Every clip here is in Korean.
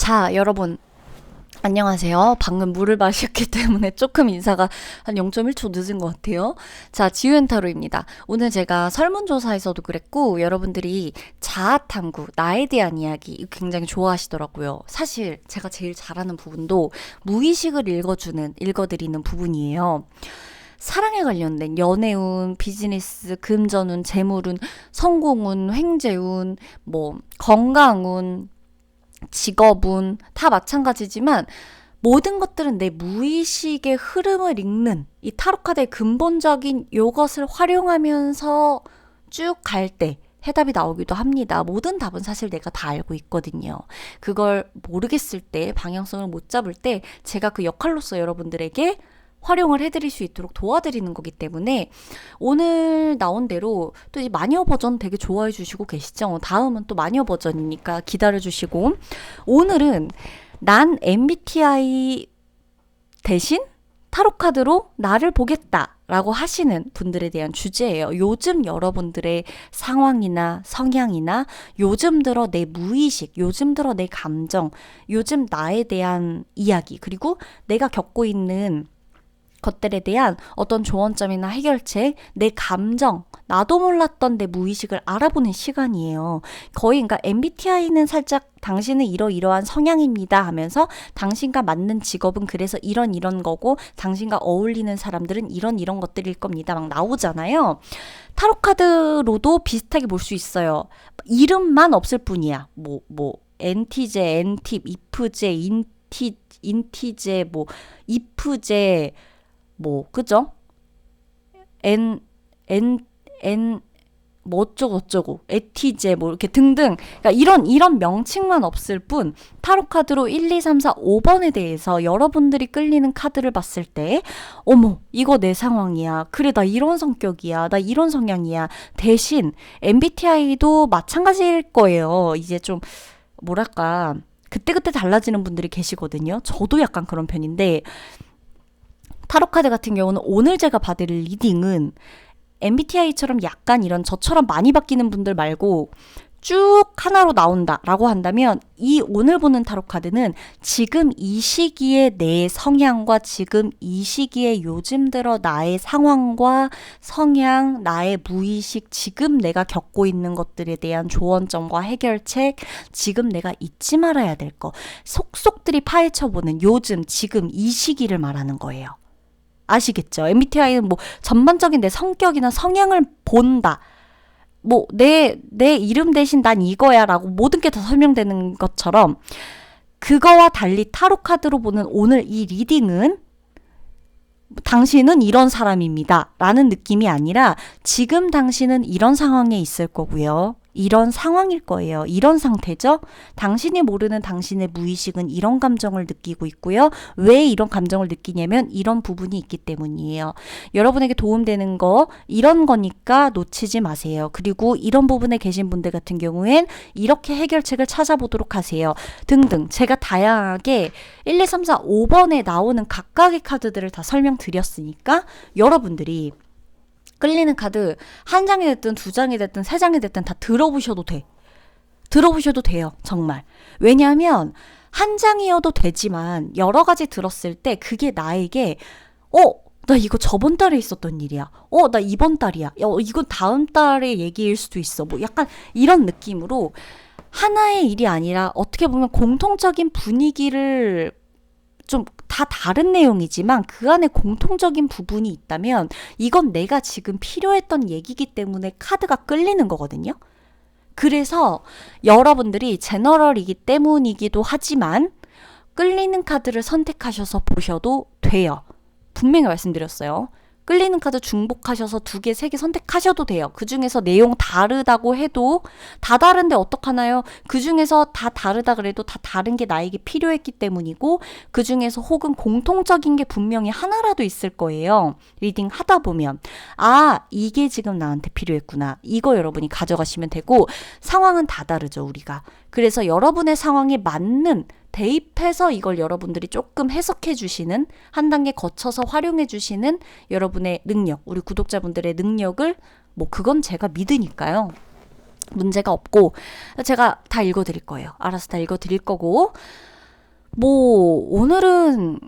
자, 여러분, 안녕하세요. 방금 물을 마셨기 때문에 조금 인사가 한 0.1초 늦은 것 같아요. 자, 지우엔타로입니다. 오늘 제가 설문조사에서도 그랬고, 여러분들이 자아탐구, 나에 대한 이야기 이거 굉장히 좋아하시더라고요. 사실 제가 제일 잘하는 부분도 무의식을 읽어드리는 부분이에요. 사랑에 관련된 연애운, 비즈니스, 금전운, 재물운, 성공운, 횡재운, 건강운, 직업운 다 마찬가지지만 모든 것들은 내 무의식의 흐름을 읽는 이 타로카드의 근본적인 요것을 활용하면서 쭉 갈 때 해답이 나오기도 합니다. 모든 답은 사실 내가 다 알고 있거든요. 그걸 모르겠을 때, 방향성을 못 잡을 때 제가 그 역할로서 여러분들에게 활용을 해드릴 수 있도록 도와드리는 거기 때문에 오늘 나온 대로 또 이제 마녀 버전 되게 좋아해 주시고 계시죠? 다음은 또 마녀 버전이니까 기다려 주시고, 오늘은 난 MBTI 대신 타로카드로 나를 보겠다 라고 하시는 분들에 대한 주제예요. 요즘 여러분들의 상황이나 성향이나 요즘 들어 내 무의식, 요즘 들어 내 감정, 요즘 나에 대한 이야기, 그리고 내가 겪고 있는 것들에 대한 어떤 조언점이나 해결책, 내 감정, 나도 몰랐던 내 무의식을 알아보는 시간이에요. 거의 그러니까 MBTI는 살짝 당신은 이러이러한 성향입니다 하면서 당신과 맞는 직업은 그래서 이런 거고 당신과 어울리는 사람들은 이런 것들일 겁니다. 막 나오잖아요. 타로카드로도 비슷하게 볼 수 있어요. 이름만 없을 뿐이야. NT제, NTip, 이프제, 인티제, 이프제, 그죠? 어쩌고, 에티제, 이렇게 등등. 그러니까 이런 명칭만 없을 뿐, 타로카드로 1, 2, 3, 4, 5번에 대해서 여러분들이 끌리는 카드를 봤을 때, 어머, 이거 내 상황이야. 그래, 나 이런 성격이야. 나 이런 성향이야. 대신, MBTI도 마찬가지일 거예요. 이제 좀, 그때그때 달라지는 분들이 계시거든요. 저도 약간 그런 편인데, 타로카드 같은 경우는 오늘 제가 받을 리딩은 MBTI처럼 약간 이런 저처럼 많이 바뀌는 분들 말고 쭉 하나로 나온다라고 한다면, 이 오늘 보는 타로카드는 지금 이 시기에 내 성향과 지금 이 시기에 요즘 들어 나의 상황과 성향, 나의 무의식, 지금 내가 겪고 있는 것들에 대한 조언점과 해결책, 지금 내가 잊지 말아야 될 거, 속속들이 파헤쳐보는 요즘, 지금 이 시기를 말하는 거예요. 아시겠죠? MBTI는 전반적인 내 성격이나 성향을 본다. 내 이름 대신 난 이거야 라고 모든 게 다 설명되는 것처럼, 그거와 달리 타로카드로 보는 오늘 이 리딩은 당신은 이런 사람입니다 라는 느낌이 아니라 지금 당신은 이런 상황에 있을 거고요. 이런 상황일 거예요. 이런 상태죠? 당신이 모르는 당신의 무의식은 이런 감정을 느끼고 있고요. 왜 이런 감정을 느끼냐면 이런 부분이 있기 때문이에요. 여러분에게 도움되는 거 이런 거니까 놓치지 마세요. 그리고 이런 부분에 계신 분들 같은 경우엔 이렇게 해결책을 찾아보도록 하세요. 등등. 제가 다양하게 1, 2, 3, 4, 5번에 나오는 각각의 카드들을 다 설명드렸으니까 여러분들이 끌리는 카드 한 장이 됐든 두 장이 됐든 세 장이 됐든 다 들어보셔도 돼. 들어보셔도 돼요. 정말. 왜냐하면 한 장이어도 되지만 여러 가지 들었을 때 그게 나에게 나 이거 저번 달에 있었던 일이야. 나 이번 달이야. 이건 다음 달의 얘기일 수도 있어. 약간 이런 느낌으로 하나의 일이 아니라 어떻게 보면 공통적인 분위기를 좀 다 다른 내용이지만 그 안에 공통적인 부분이 있다면 이건 내가 지금 필요했던 얘기이기 때문에 카드가 끌리는 거거든요. 그래서 여러분들이 제너럴이기 때문이기도 하지만 끌리는 카드를 선택하셔서 보셔도 돼요. 분명히 말씀드렸어요. 끌리는 카드 중복하셔서 2개, 3개 선택하셔도 돼요. 그 중에서 내용 다르다고 해도 다 다른데 어떡하나요? 그 중에서 다 다르다 그래도 다 다른 게 나에게 필요했기 때문이고, 그 중에서 혹은 공통적인 게 분명히 하나라도 있을 거예요. 리딩 하다 보면 이게 지금 나한테 필요했구나. 이거 여러분이 가져가시면 되고, 상황은 다 다르죠, 우리가. 그래서 여러분의 상황에 맞는 대입해서 이걸 여러분들이 조금 해석해 주시는, 한 단계 거쳐서 활용해 주시는 여러분의 능력, 우리 구독자분들의 능력을 그건 제가 믿으니까요. 문제가 없고 제가 다 읽어드릴 거예요. 알아서 다 읽어드릴 거고, 뭐, 오늘은,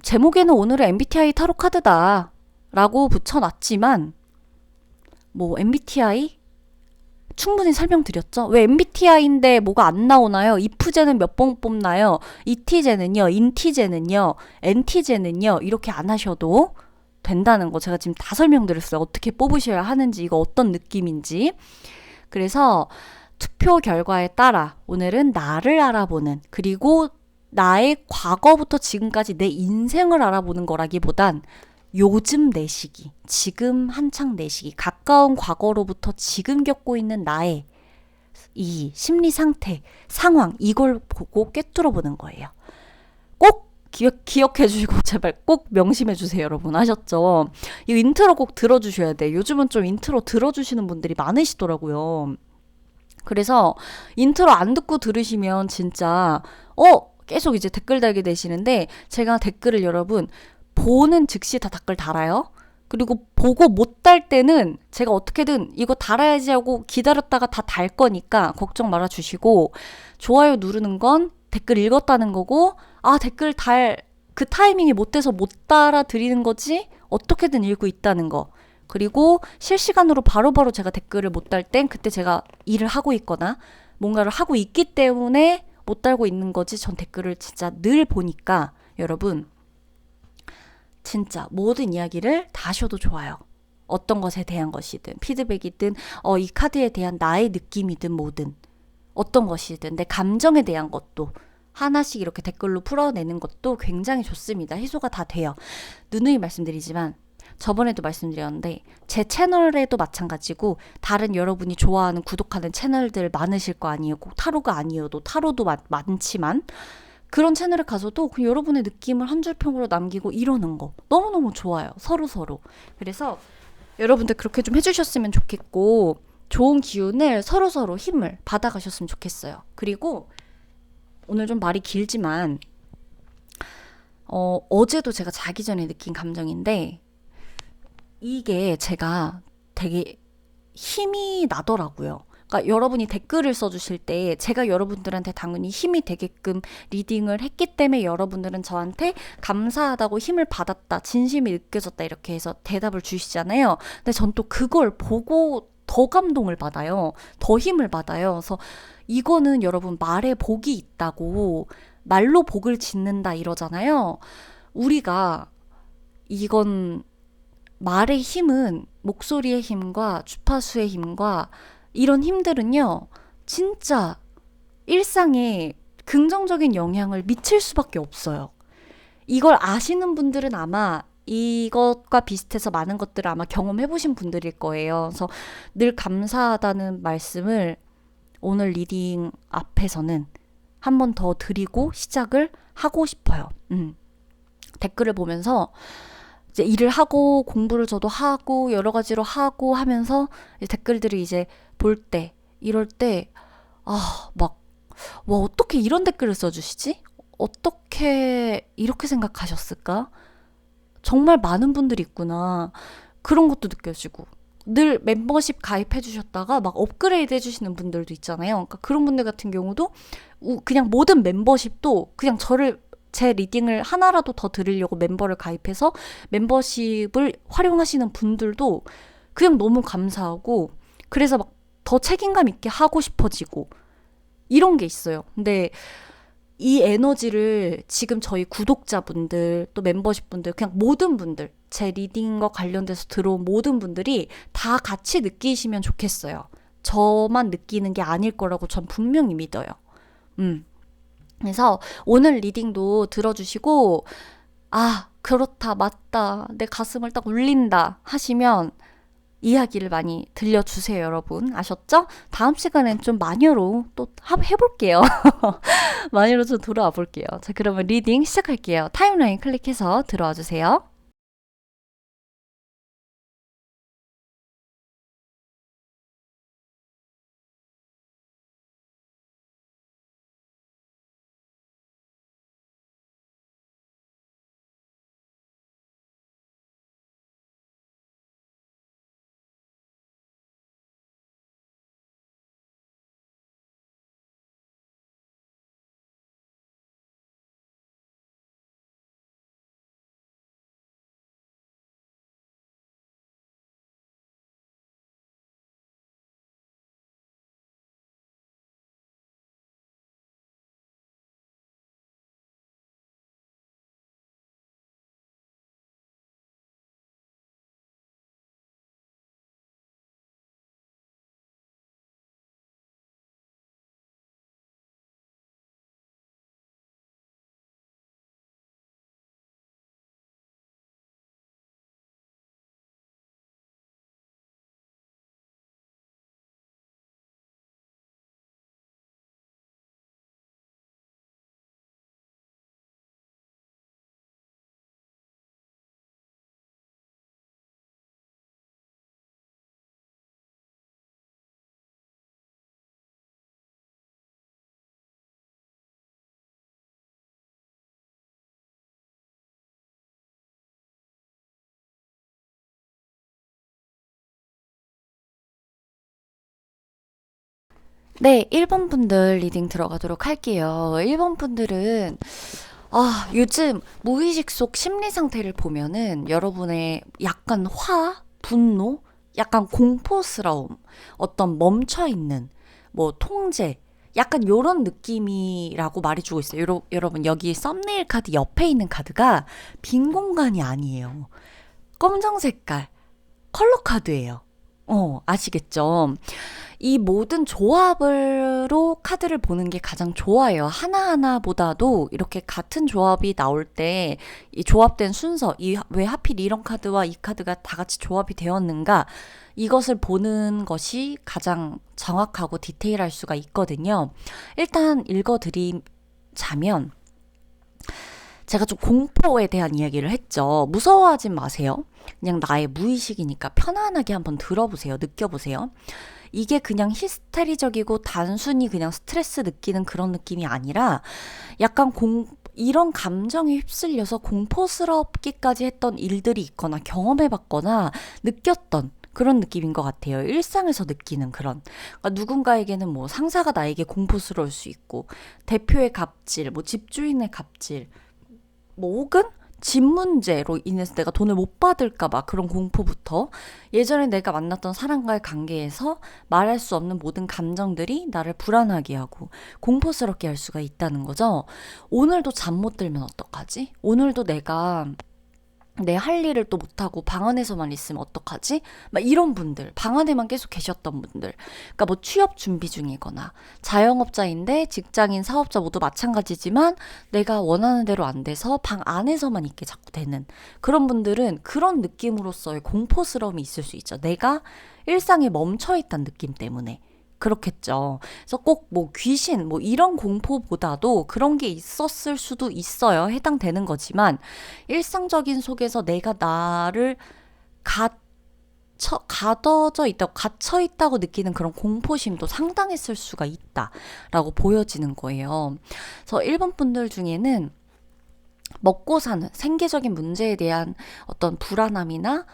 제목에는 오늘은 MBTI 타로 카드다. 라고 붙여놨지만, 뭐, MBTI? 충분히 설명드렸죠? 왜 MBTI인데 뭐가 안 나오나요? if제는 몇 번 뽑나요? ET제는요, INT제는요, NT제는요, 이렇게 안 하셔도 된다는 거 제가 지금 다 설명드렸어요. 어떻게 뽑으셔야 하는지, 이거 어떤 느낌인지. 그래서 투표 결과에 따라 오늘은 나를 알아보는, 그리고 나의 과거부터 지금까지 내 인생을 알아보는 거라기보단 요즘 내 시기, 지금 한창 내 시기, 가까운 과거로부터 지금 겪고 있는 나의 이 심리 상태, 상황, 이걸 보고 꿰뚫어 보는 거예요. 꼭 기억해 주시고 제발 꼭 명심해 주세요, 여러분. 아셨죠? 이 인트로 꼭 들어주셔야 돼. 요즘은 좀 인트로 들어주시는 분들이 많으시더라고요. 그래서 인트로 안 듣고 들으시면 진짜 계속 이제 댓글 달게 되시는데, 제가 댓글을 여러분 보는 즉시 다 댓글 달아요. 그리고 보고 못 달 때는 제가 어떻게든 이거 달아야지 하고 기다렸다가 다 달 거니까 걱정 말아 주시고, 좋아요 누르는 건 댓글 읽었다는 거고, 아 댓글 달 그 타이밍이 못 돼서 못 달아 드리는 거지 어떻게든 읽고 있다는 거. 그리고 실시간으로 바로바로 제가 댓글을 못 달 땐 그때 제가 일을 하고 있거나 뭔가를 하고 있기 때문에 못 달고 있는 거지, 전 댓글을 진짜 늘 보니까 여러분 진짜 모든 이야기를 다 하셔도 좋아요. 어떤 것에 대한 것이든 피드백이든 이 카드에 대한 나의 느낌이든 뭐든 어떤 것이든 내 감정에 대한 것도 하나씩 이렇게 댓글로 풀어내는 것도 굉장히 좋습니다. 희소가 다 돼요. 누누이 말씀드리지만 저번에도 말씀드렸는데 제 채널에도 마찬가지고 다른 여러분이 좋아하는 구독하는 채널들 많으실 거 아니에요. 꼭 타로가 아니어도 타로도 많지만 그런 채널에 가서도 그 여러분의 느낌을 한 줄 평으로 남기고 이러는 거 너무너무 좋아요. 서로. 그래서 여러분들 그렇게 좀 해주셨으면 좋겠고, 좋은 기운을 서로 힘을 받아가셨으면 좋겠어요. 그리고 오늘 좀 말이 길지만 어제도 제가 자기 전에 느낀 감정인데, 이게 제가 되게 힘이 나더라고요. 그러니까 여러분이 댓글을 써주실 때 제가 여러분들한테 당연히 힘이 되게끔 리딩을 했기 때문에 여러분들은 저한테 감사하다고 힘을 받았다, 진심이 느껴졌다 이렇게 해서 대답을 주시잖아요. 근데 전 또 그걸 보고 더 감동을 받아요. 더 힘을 받아요. 그래서 이거는 여러분 말에 복이 있다고, 말로 복을 짓는다 이러잖아요. 우리가 이건 말의 힘은, 목소리의 힘과 주파수의 힘과 이런 힘들은요, 진짜 일상에 긍정적인 영향을 미칠 수밖에 없어요. 이걸 아시는 분들은 아마 이것과 비슷해서 많은 것들을 아마 경험해보신 분들일 거예요. 그래서 늘 감사하다는 말씀을 오늘 리딩 앞에서는 한 번 더 드리고 시작을 하고 싶어요. 댓글을 보면서 이제 일을 하고 공부를 저도 하고 여러 가지로 하고 하면서 댓글들을 이제 볼 때, 이럴 때, 막, 와, 어떻게 이런 댓글을 써주시지? 어떻게 이렇게 생각하셨을까? 정말 많은 분들이 있구나. 그런 것도 느껴지고. 늘 멤버십 가입해 주셨다가 막 업그레이드 해주시는 분들도 있잖아요. 그러니까 그런 분들 같은 경우도 그냥 모든 멤버십도 그냥 제 리딩을 하나라도 더 들으려고 멤버를 가입해서 멤버십을 활용하시는 분들도 그냥 너무 감사하고, 그래서 막 더 책임감 있게 하고 싶어지고 이런 게 있어요. 근데 이 에너지를 지금 저희 구독자분들, 또 멤버십 분들, 그냥 모든 분들, 제 리딩과 관련돼서 들어온 모든 분들이 다 같이 느끼시면 좋겠어요. 저만 느끼는 게 아닐 거라고 전 분명히 믿어요. 그래서 오늘 리딩도 들어주시고, 그렇다, 맞다, 내 가슴을 딱 울린다 하시면 이야기를 많이 들려주세요, 여러분. 아셨죠? 다음 시간엔 좀 마녀로 또 해볼게요. 마녀로 좀 돌아와 볼게요. 자, 그러면 리딩 시작할게요. 타임라인 클릭해서 들어와 주세요. 네, 1번 분들 리딩 들어가도록 할게요. 1번 분들은 요즘 무의식 속 심리 상태를 보면은 여러분의 약간 분노, 약간 공포스러움, 어떤 멈춰있는, 뭐, 통제, 약간 요런 느낌이라고 말해주고 있어요. 여러분, 여기 썸네일 카드 옆에 있는 카드가 빈 공간이 아니에요. 검정 색깔, 컬러 카드예요. 아시겠죠? 이 모든 조합으로 카드를 보는 게 가장 좋아요. 하나하나보다도 이렇게 같은 조합이 나올 때 이 조합된 순서, 왜 하필 이런 카드와 이 카드가 다 같이 조합이 되었는가, 이것을 보는 것이 가장 정확하고 디테일할 수가 있거든요. 일단 읽어드리자면, 제가 좀 공포에 대한 이야기를 했죠. 무서워하진 마세요. 그냥 나의 무의식이니까 편안하게 한번 들어보세요. 느껴보세요. 이게 그냥 히스테리적이고 단순히 그냥 스트레스 느끼는 그런 느낌이 아니라 약간 이런 감정에 휩쓸려서 공포스럽기까지 했던 일들이 있거나 경험해봤거나 느꼈던 그런 느낌인 것 같아요. 일상에서 느끼는 그런. 그러니까 누군가에게는 뭐 상사가 나에게 공포스러울 수 있고, 대표의 갑질, 뭐 집주인의 갑질, 뭐 혹은 집 문제로 인해서 내가 돈을 못 받을까봐 그런 공포부터, 예전에 내가 만났던 사람과의 관계에서 말할 수 없는 모든 감정들이 나를 불안하게 하고 공포스럽게 할 수가 있다는 거죠. 오늘도 잠 못 들면 어떡하지? 오늘도 내가 내 할 일을 또 못하고 방 안에서만 있으면 어떡하지? 막 이런 분들, 방 안에만 계속 계셨던 분들, 그러니까 뭐 취업 준비 중이거나 자영업자인데 직장인 사업자 모두 마찬가지지만 내가 원하는 대로 안 돼서 방 안에서만 있게 자꾸 되는 그런 분들은 그런 느낌으로서의 공포스러움이 있을 수 있죠. 내가 일상에 멈춰있다는 느낌 때문에. 그렇겠죠. 그래서 꼭 뭐 귀신 뭐 이런 공포보다도 그런 게 있었을 수도 있어요. 해당되는 거지만 일상적인 속에서 내가 나를 가둬져 있다고, 갇혀 있다고 느끼는 그런 공포심도 상당했을 수가 있다라고 보여지는 거예요. 그래서 일본 분들 중에는 먹고 사는 생계적인 문제에 대한 어떤 불안함이나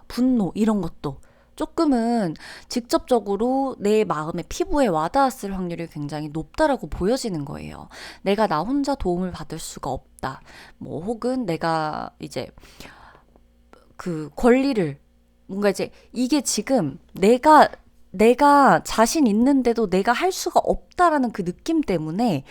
분노 이런 것도 조금은 직접적으로 내 마음의 피부에 와닿았을 확률이 굉장히 높다라고 보여지는 거예요. 내가 나 혼자 도움을 받을 수가 없다. 뭐 혹은 내가 이제 그 권리를 뭔가 이제 이게 지금 내가 자신 있는데도 내가 할 수가 없다라는 그 느낌 때문에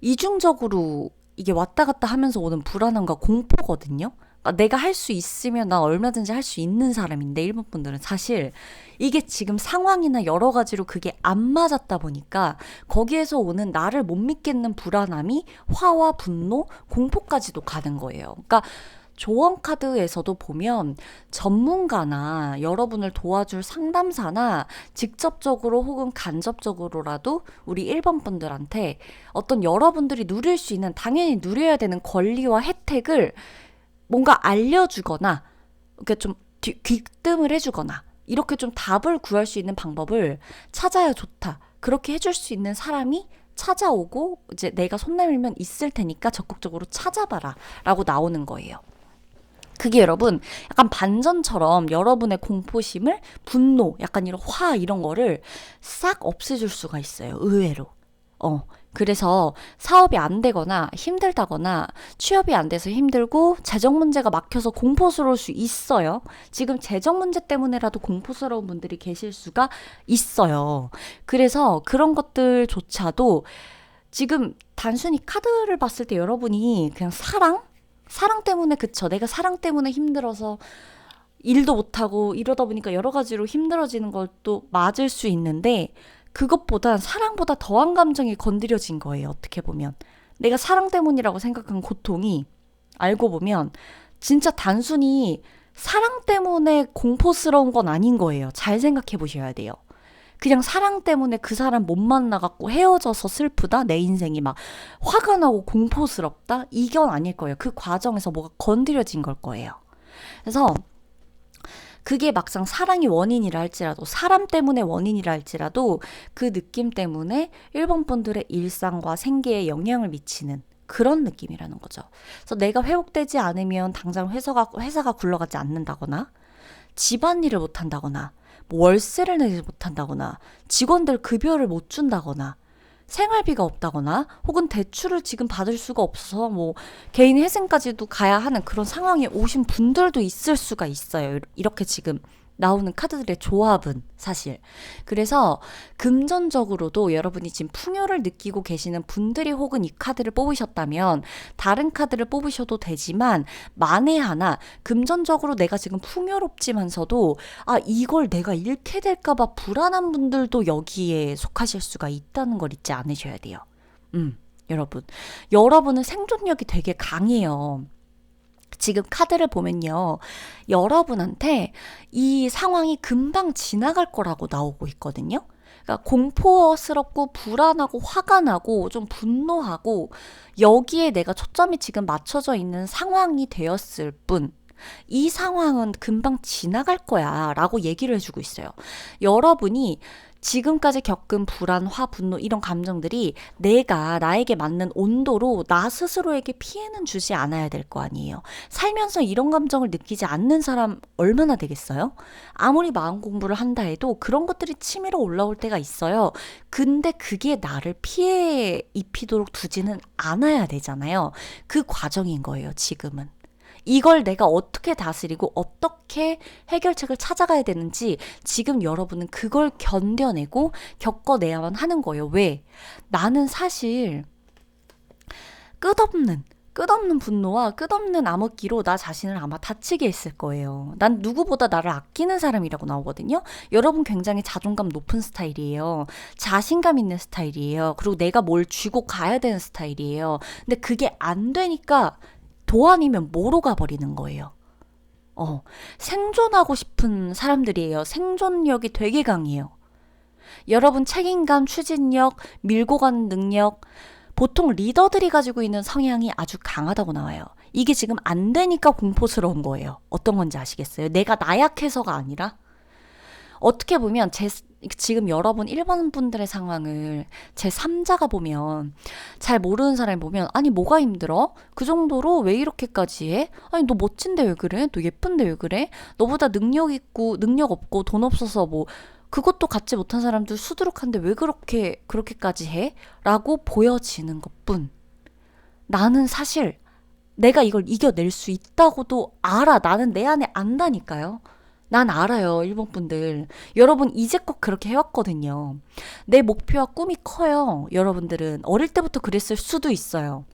이중적으로 이게 왔다 갔다 하면서 오는 불안함과 공포거든요. 그러니까 내가 할 수 있으면 나 얼마든지 할 수 있는 사람인데 일본 분들은 사실 이게 지금 상황이나 여러 가지로 그게 안 맞았다 보니까 거기에서 오는 나를 못 믿겠는 불안함이 화와 분노, 공포까지도 가는 거예요. 그러니까 조언 카드에서도 보면 전문가나 여러분을 도와줄 상담사나 직접적으로 혹은 간접적으로라도 우리 1번 분들한테 어떤 여러분들이 누릴 수 있는, 당연히 누려야 되는 권리와 혜택을 뭔가 알려주거나 이렇게 좀 귀뜸을 해주거나 이렇게 좀 답을 구할 수 있는 방법을 찾아야 좋다. 그렇게 해줄 수 있는 사람이 찾아오고 이제 내가 손 내밀면 있을 테니까 적극적으로 찾아봐라 라고 나오는 거예요. 그게 여러분 약간 반전처럼 여러분의 공포심을, 분노, 약간 이런 이런 거를 싹 없애줄 수가 있어요. 의외로. 그래서 사업이 안 되거나 힘들다거나 취업이 안 돼서 힘들고 재정 문제가 막혀서 공포스러울 수 있어요. 지금 재정 문제 때문에라도 공포스러운 분들이 계실 수가 있어요. 그래서 그런 것들조차도 지금 단순히 카드를 봤을 때 여러분이 그냥 사랑 때문에, 그쵸. 내가 사랑 때문에 힘들어서 일도 못하고 이러다 보니까 여러 가지로 힘들어지는 것도 맞을 수 있는데 그것보다 사랑보다 더한 감정이 건드려진 거예요. 어떻게 보면. 내가 사랑 때문이라고 생각한 고통이 알고 보면 진짜 단순히 사랑 때문에 공포스러운 건 아닌 거예요. 잘 생각해 보셔야 돼요. 그냥 사랑 때문에 그 사람 못 만나갖고 헤어져서 슬프다? 내 인생이 막 화가 나고 공포스럽다? 이건 아닐 거예요. 그 과정에서 뭐가 건드려진 걸 거예요. 그래서 그게 막상 사랑이 원인이라 할지라도, 사람 때문에 원인이라 할지라도 그 느낌 때문에 일본 분들의 일상과 생계에 영향을 미치는 그런 느낌이라는 거죠. 그래서 내가 회복되지 않으면 당장 회사가 굴러가지 않는다거나 집안일을 못한다거나 뭐 월세를 내지 못한다거나 직원들 급여를 못 준다거나 생활비가 없다거나 혹은 대출을 지금 받을 수가 없어서 뭐 개인 회생까지도 가야 하는 그런 상황에 오신 분들도 있을 수가 있어요. 이렇게 지금 나오는 카드들의 조합은 사실. 그래서 금전적으로도 여러분이 지금 풍요를 느끼고 계시는 분들이 혹은 이 카드를 뽑으셨다면 다른 카드를 뽑으셔도 되지만 만에 하나 금전적으로 내가 지금 풍요롭지만서도 이걸 내가 잃게 될까봐 불안한 분들도 여기에 속하실 수가 있다는 걸 잊지 않으셔야 돼요. 여러분은 생존력이 되게 강해요. 지금 카드를 보면요. 여러분한테 이 상황이 금방 지나갈 거라고 나오고 있거든요. 그러니까 공포스럽고 불안하고 화가 나고 좀 분노하고 여기에 내가 초점이 지금 맞춰져 있는 상황이 되었을 뿐 이 상황은 금방 지나갈 거야 라고 얘기를 해주고 있어요. 여러분이 지금까지 겪은 불안, 화, 분노 이런 감정들이 내가 나에게 맞는 온도로 나 스스로에게 피해는 주지 않아야 될 거 아니에요. 살면서 이런 감정을 느끼지 않는 사람 얼마나 되겠어요? 아무리 마음 공부를 한다 해도 그런 것들이 치밀어 올라올 때가 있어요. 근데 그게 나를 피해 입히도록 두지는 않아야 되잖아요. 그 과정인 거예요, 지금은. 이걸 내가 어떻게 다스리고 어떻게 해결책을 찾아가야 되는지 지금 여러분은 그걸 견뎌내고 겪어내야만 하는 거예요. 왜? 나는 사실 끝없는 분노와 끝없는 암흑기로 나 자신을 아마 다치게 했을 거예요. 난 누구보다 나를 아끼는 사람이라고 나오거든요. 여러분 굉장히 자존감 높은 스타일이에요. 자신감 있는 스타일이에요. 그리고 내가 뭘 쥐고 가야 되는 스타일이에요. 근데 그게 안 되니까 도 아니면 뭐로 가버리는 거예요. 생존하고 싶은 사람들이에요. 생존력이 되게 강해요. 여러분 책임감, 추진력, 밀고 가는 능력, 보통 리더들이 가지고 있는 성향이 아주 강하다고 나와요. 이게 지금 안 되니까 공포스러운 거예요. 어떤 건지 아시겠어요? 내가 나약해서가 아니라 어떻게 보면 지금 여러분 1번 분들의 상황을 제 3자가 보면 잘 모르는 사람이 보면 아니 뭐가 힘들어? 그 정도로 왜 이렇게까지 해? 아니 너 멋진데 왜 그래? 너 예쁜데 왜 그래? 너보다 능력 있고 능력 없고 돈 없어서 뭐 그것도 갖지 못한 사람들 수두룩한데 왜 그렇게까지 해? 라고 보여지는 것뿐. 나는 사실 내가 이걸 이겨낼 수 있다고도 알아. 나는 내 안에 안다니까요. 난 알아요, 일본 분들. 여러분 이제껏 그렇게 해왔거든요. 내 목표와 꿈이 커요. 여러분들은 어릴 때부터 그랬을 수도 있어요.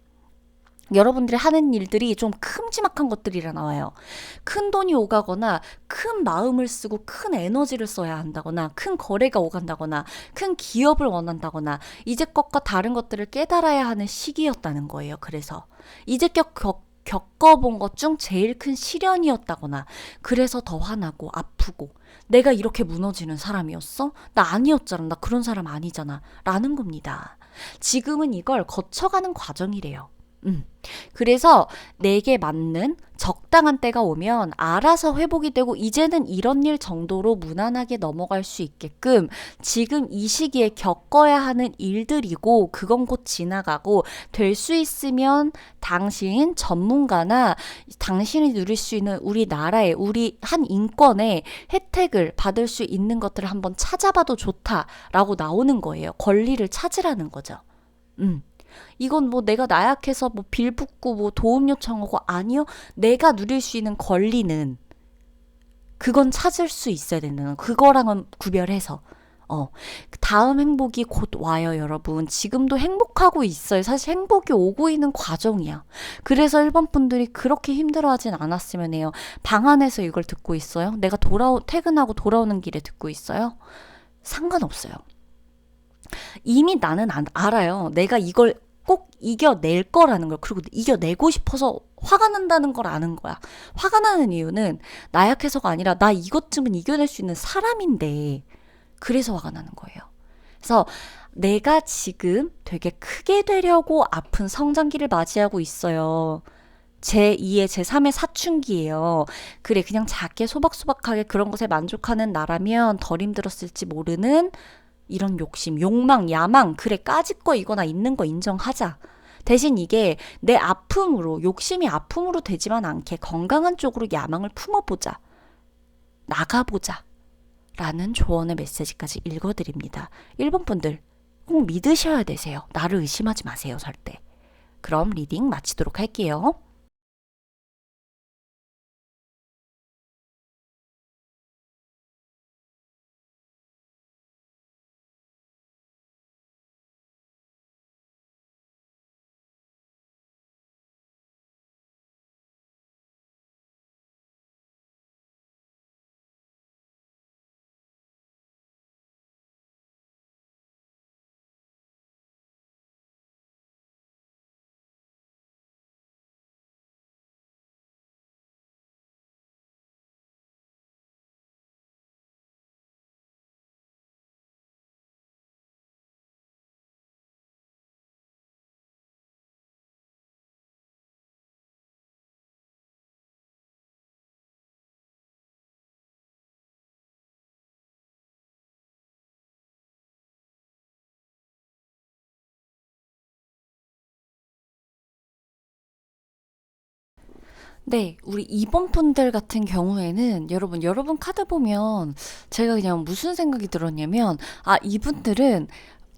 여러분들이 하는 일들이 좀 큼지막한 것들이라 나와요. 큰 돈이 오가거나 큰 마음을 쓰고 큰 에너지를 써야 한다거나 큰 거래가 오간다거나 큰 기업을 원한다거나 이제껏과 다른 것들을 깨달아야 하는 시기였다는 거예요. 그래서 이제껏 겪어본 것 중 제일 큰 시련이었다거나 그래서 더 화나고 아프고 내가 이렇게 무너지는 사람이었어? 나 아니었잖아. 나 그런 사람 아니잖아. 라는 겁니다. 지금은 이걸 거쳐가는 과정이래요. 그래서 내게 맞는 적당한 때가 오면 알아서 회복이 되고 이제는 이런 일 정도로 무난하게 넘어갈 수 있게끔 지금 이 시기에 겪어야 하는 일들이고 그건 곧 지나가고 될 수 있으면 당신 전문가나 당신이 누릴 수 있는 우리나라의 우리 한 인권의 혜택을 받을 수 있는 것들을 한번 찾아봐도 좋다라고 나오는 거예요. 권리를 찾으라는 거죠. 이건 뭐 내가 나약해서 뭐 빌붙고 뭐 도움 요청하고 아니요. 내가 누릴 수 있는 권리는 그건 찾을 수 있어야 되는 그거랑은 구별해서 다음 행복이 곧 와요, 여러분. 지금도 행복하고 있어요. 사실 행복이 오고 있는 과정이야. 그래서 1번 분들이 그렇게 힘들어하진 않았으면 해요. 방 안에서 이걸 듣고 있어요? 내가 퇴근하고 돌아오는 길에 듣고 있어요? 상관없어요. 이미 나는 알아요. 내가 이걸 꼭 이겨낼 거라는 걸. 그리고 이겨내고 싶어서 화가 난다는 걸 아는 거야. 화가 나는 이유는 나약해서가 아니라 나 이것쯤은 이겨낼 수 있는 사람인데 그래서 화가 나는 거예요. 그래서 내가 지금 되게 크게 되려고 아픈 성장기를 맞이하고 있어요. 제2의 제3의 사춘기예요. 그래 그냥 작게 소박소박하게 그런 것에 만족하는 나라면 덜 힘들었을지 모르는 이런 욕심, 욕망, 야망, 그래 까짓 거 이거나 있는 거 인정하자. 대신 이게 내 아픔으로, 욕심이 아픔으로 되지만 않게 건강한 쪽으로 야망을 품어보자. 나가보자. 라는 조언의 메시지까지 읽어드립니다. 1번 분들 꼭 믿으셔야 되세요. 나를 의심하지 마세요, 절대. 그럼 리딩 마치도록 할게요. 네, 우리 2번 분들 같은 경우에는 여러분 카드 보면 제가 그냥 무슨 생각이 들었냐면, 아, 이분들은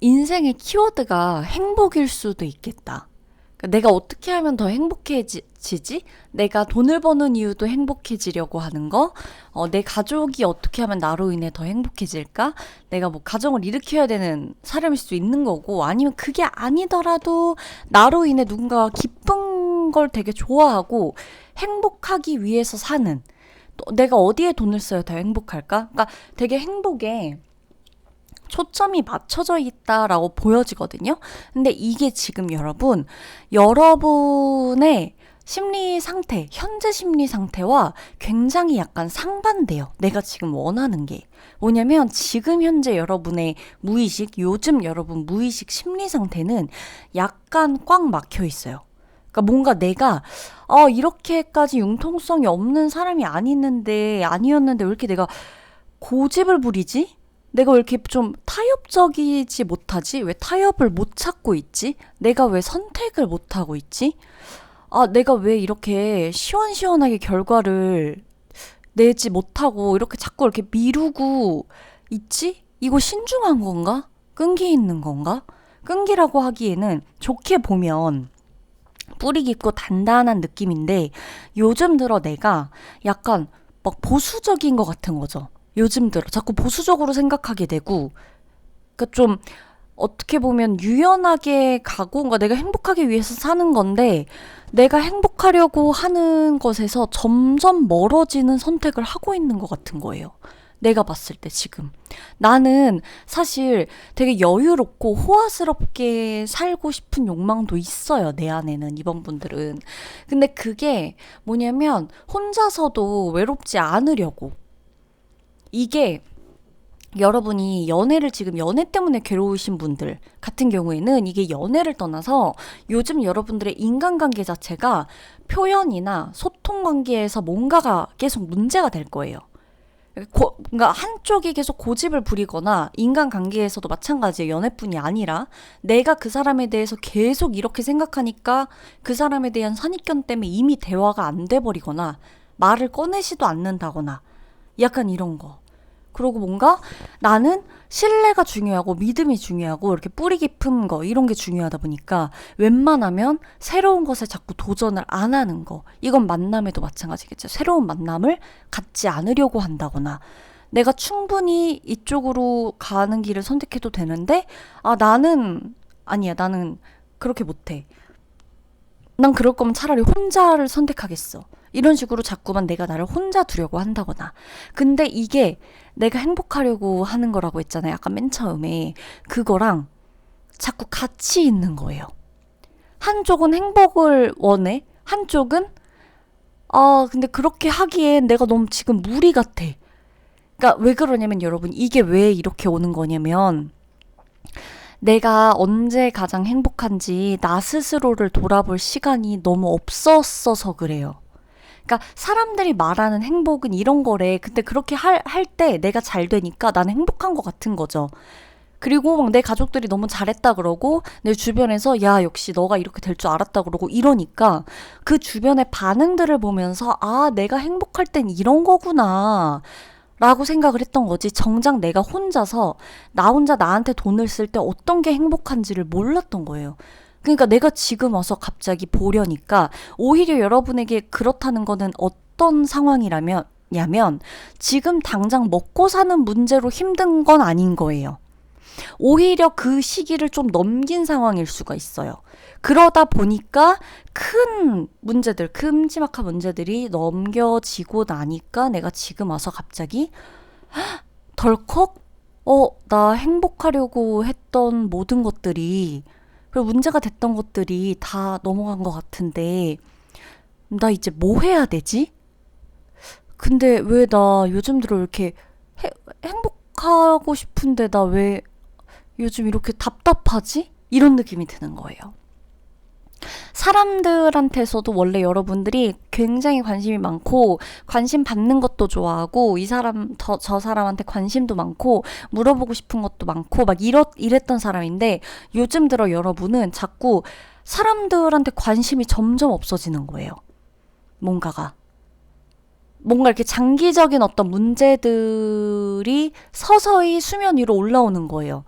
인생의 키워드가 행복일 수도 있겠다. 그러니까 내가 어떻게 하면 더 행복해지지? 내가 돈을 버는 이유도 행복해지려고 하는 거? 내 가족이 어떻게 하면 나로 인해 더 행복해질까? 내가 뭐 가정을 일으켜야 되는 사람일 수도 있는 거고, 아니면 그게 아니더라도 나로 인해 누군가가 기쁜 걸 되게 좋아하고 행복하기 위해서 사는, 또 내가 어디에 돈을 써야 더 행복할까? 그러니까 되게 행복에 초점이 맞춰져 있다라고 보여지거든요. 근데 이게 지금 여러분의 심리 상태, 현재 심리 상태와 굉장히 약간 상반돼요. 내가 지금 원하는 게. 뭐냐면 지금 현재 여러분의 무의식, 요즘 여러분 무의식 심리 상태는 약간 꽉 막혀 있어요. 그러니까 뭔가 내가 이렇게까지 융통성이 없는 사람이 아니었는데 왜 이렇게 내가 고집을 부리지? 내가 왜 이렇게 좀 타협적이지 못하지? 왜 타협을 못 찾고 있지? 내가 왜 선택을 못 하고 있지? 아, 내가 왜 이렇게 시원시원하게 결과를 내지 못하고 이렇게 자꾸 이렇게 미루고 있지? 이거 신중한 건가? 끈기 있는 건가? 끈기라고 하기에는 좋게 보면 뿌리 깊고 단단한 느낌인데, 요즘 들어 내가 약간 막 보수적인 것 같은 거죠. 요즘 들어 자꾸 보수적으로 생각하게 되고, 그러니까 좀 어떻게 보면 유연하게 가고, 그러니까 내가 행복하기 위해서 사는 건데 내가 행복하려고 하는 것에서 점점 멀어지는 선택을 하고 있는 것 같은 거예요. 내가 봤을 때 지금 나는 사실 되게 여유롭고 호화스럽게 살고 싶은 욕망도 있어요, 내 안에는. 이번 분들은 근데 그게 뭐냐면 혼자서도 외롭지 않으려고. 이게 여러분이 지금 연애 때문에 괴로우신 분들 같은 경우에는 이게 연애를 떠나서 요즘 여러분들의 인간관계 자체가 표현이나 소통 관계에서 뭔가가 계속 문제가 될 거예요. 그러니까 한쪽이 계속 고집을 부리거나, 인간관계에서도 마찬가지예요. 연애뿐이 아니라 내가 그 사람에 대해서 계속 이렇게 생각하니까 그 사람에 대한 선입견 때문에 이미 대화가 안 돼 버리거나 말을 꺼내지도 않는다거나 약간 이런 거. 그리고 뭔가 나는 신뢰가 중요하고 믿음이 중요하고 이렇게 뿌리 깊은 거, 이런 게 중요하다 보니까 웬만하면 새로운 것에 자꾸 도전을 안 하는 거. 이건 만남에도 마찬가지겠죠. 새로운 만남을 갖지 않으려고 한다거나, 내가 충분히 이쪽으로 가는 길을 선택해도 되는데 나는 그렇게 못해. 난 그럴 거면 차라리 혼자를 선택하겠어. 이런 식으로 자꾸만 내가 나를 혼자 두려고 한다거나. 근데 이게 내가 행복하려고 하는 거라고 했잖아요, 약간 맨 처음에. 그거랑 자꾸 같이 있는 거예요. 한쪽은 행복을 원해. 한쪽은 근데 그렇게 하기엔 내가 너무 지금 무리 같아. 그러니까 왜 그러냐면 여러분, 이게 왜 이렇게 오는 거냐면, 내가 언제 가장 행복한지 나 스스로를 돌아볼 시간이 너무 없었어서 그래요. 그러니까 사람들이 말하는 행복은 이런 거래. 근데 그렇게 할 때 내가 잘 되니까 나는 행복한 것 같은 거죠. 그리고 막 내 가족들이 너무 잘했다 그러고, 내 주변에서 야, 역시 너가 이렇게 될 줄 알았다 그러고 이러니까 그 주변의 반응들을 보면서 내가 행복할 땐 이런 거구나. 라고 생각을 했던 거지. 정작 내가 혼자서 나 혼자 나한테 돈을 쓸 때 어떤 게 행복한지를 몰랐던 거예요. 그러니까 내가 지금 와서 갑자기 보려니까 오히려 여러분에게 그렇다는 거는 어떤 상황이라면 냐면 지금 당장 먹고 사는 문제로 힘든 건 아닌 거예요. 오히려 그 시기를 좀 넘긴 상황일 수가 있어요. 그러다 보니까 큰 문제들, 큼지막한 문제들이 넘겨지고 나니까 내가 지금 와서 갑자기 덜컥 나 행복하려고 했던 모든 것들이, 그리고 문제가 됐던 것들이 다 넘어간 것 같은데 나 이제 뭐 해야 되지? 근데 왜 나 요즘 들어 이렇게 행복하고 싶은데 나 왜 요즘 이렇게 답답하지? 이런 느낌이 드는 거예요. 사람들한테서도 원래 여러분들이 굉장히 관심이 많고 관심 받는 것도 좋아하고 이 사람 저 사람한테 관심도 많고 물어보고 싶은 것도 많고 막 이랬던 사람인데 요즘 들어 여러분은 자꾸 사람들한테 관심이 점점 없어지는 거예요. 뭔가 이렇게 장기적인 어떤 문제들이 서서히 수면 위로 올라오는 거예요.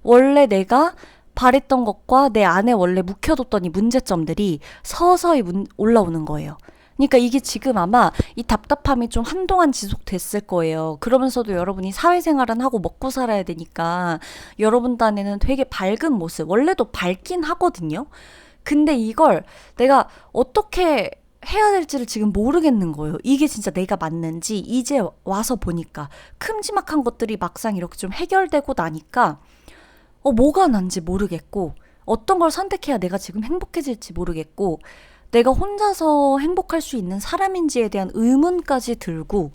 원래 내가 바랬던 것과 내 안에 원래 묵혀뒀던 이 문제점들이 서서히 올라오는 거예요. 그러니까 이게 지금 아마 이 답답함이 좀 한동안 지속됐을 거예요. 그러면서도 여러분이 사회생활은 하고 먹고 살아야 되니까 여러분 딴에는 되게 밝은 모습, 원래도 밝긴 하거든요. 근데 이걸 내가 어떻게 해야 될지를 지금 모르겠는 거예요. 이게 진짜 내가 맞는지 이제 와서 보니까 큼지막한 것들이 막상 이렇게 좀 해결되고 나니까 뭐가 난지 모르겠고 어떤 걸 선택해야 내가 지금 행복해질지 모르겠고 내가 혼자서 행복할 수 있는 사람인지에 대한 의문까지 들고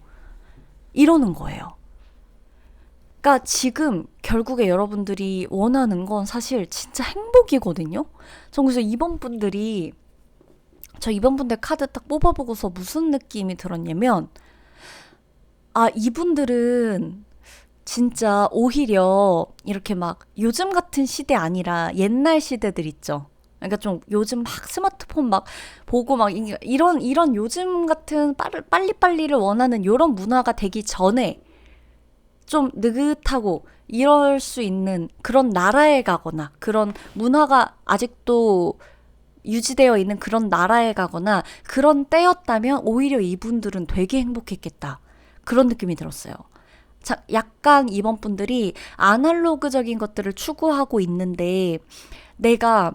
이러는 거예요. 그러니까 지금 결국에 여러분들이 원하는 건 사실 진짜 행복이거든요. 전 그래서 저 이번 분들 카드 딱 뽑아보고서 무슨 느낌이 들었냐면 이분들은 진짜 오히려 이렇게 막 요즘 같은 시대 아니라 옛날 시대들 있죠. 그러니까 좀 요즘 막 스마트폰 막 보고 막 이런 요즘 같은 빨리빨리를 원하는 이런 문화가 되기 전에 좀 느긋하고 이럴 수 있는 그런 나라에 가거나 그런 문화가 아직도 유지되어 있는 그런 나라에 가거나 그런 때였다면 오히려 이분들은 되게 행복했겠다. 그런 느낌이 들었어요. 약간 이번 분들이 아날로그적인 것들을 추구하고 있는데 내가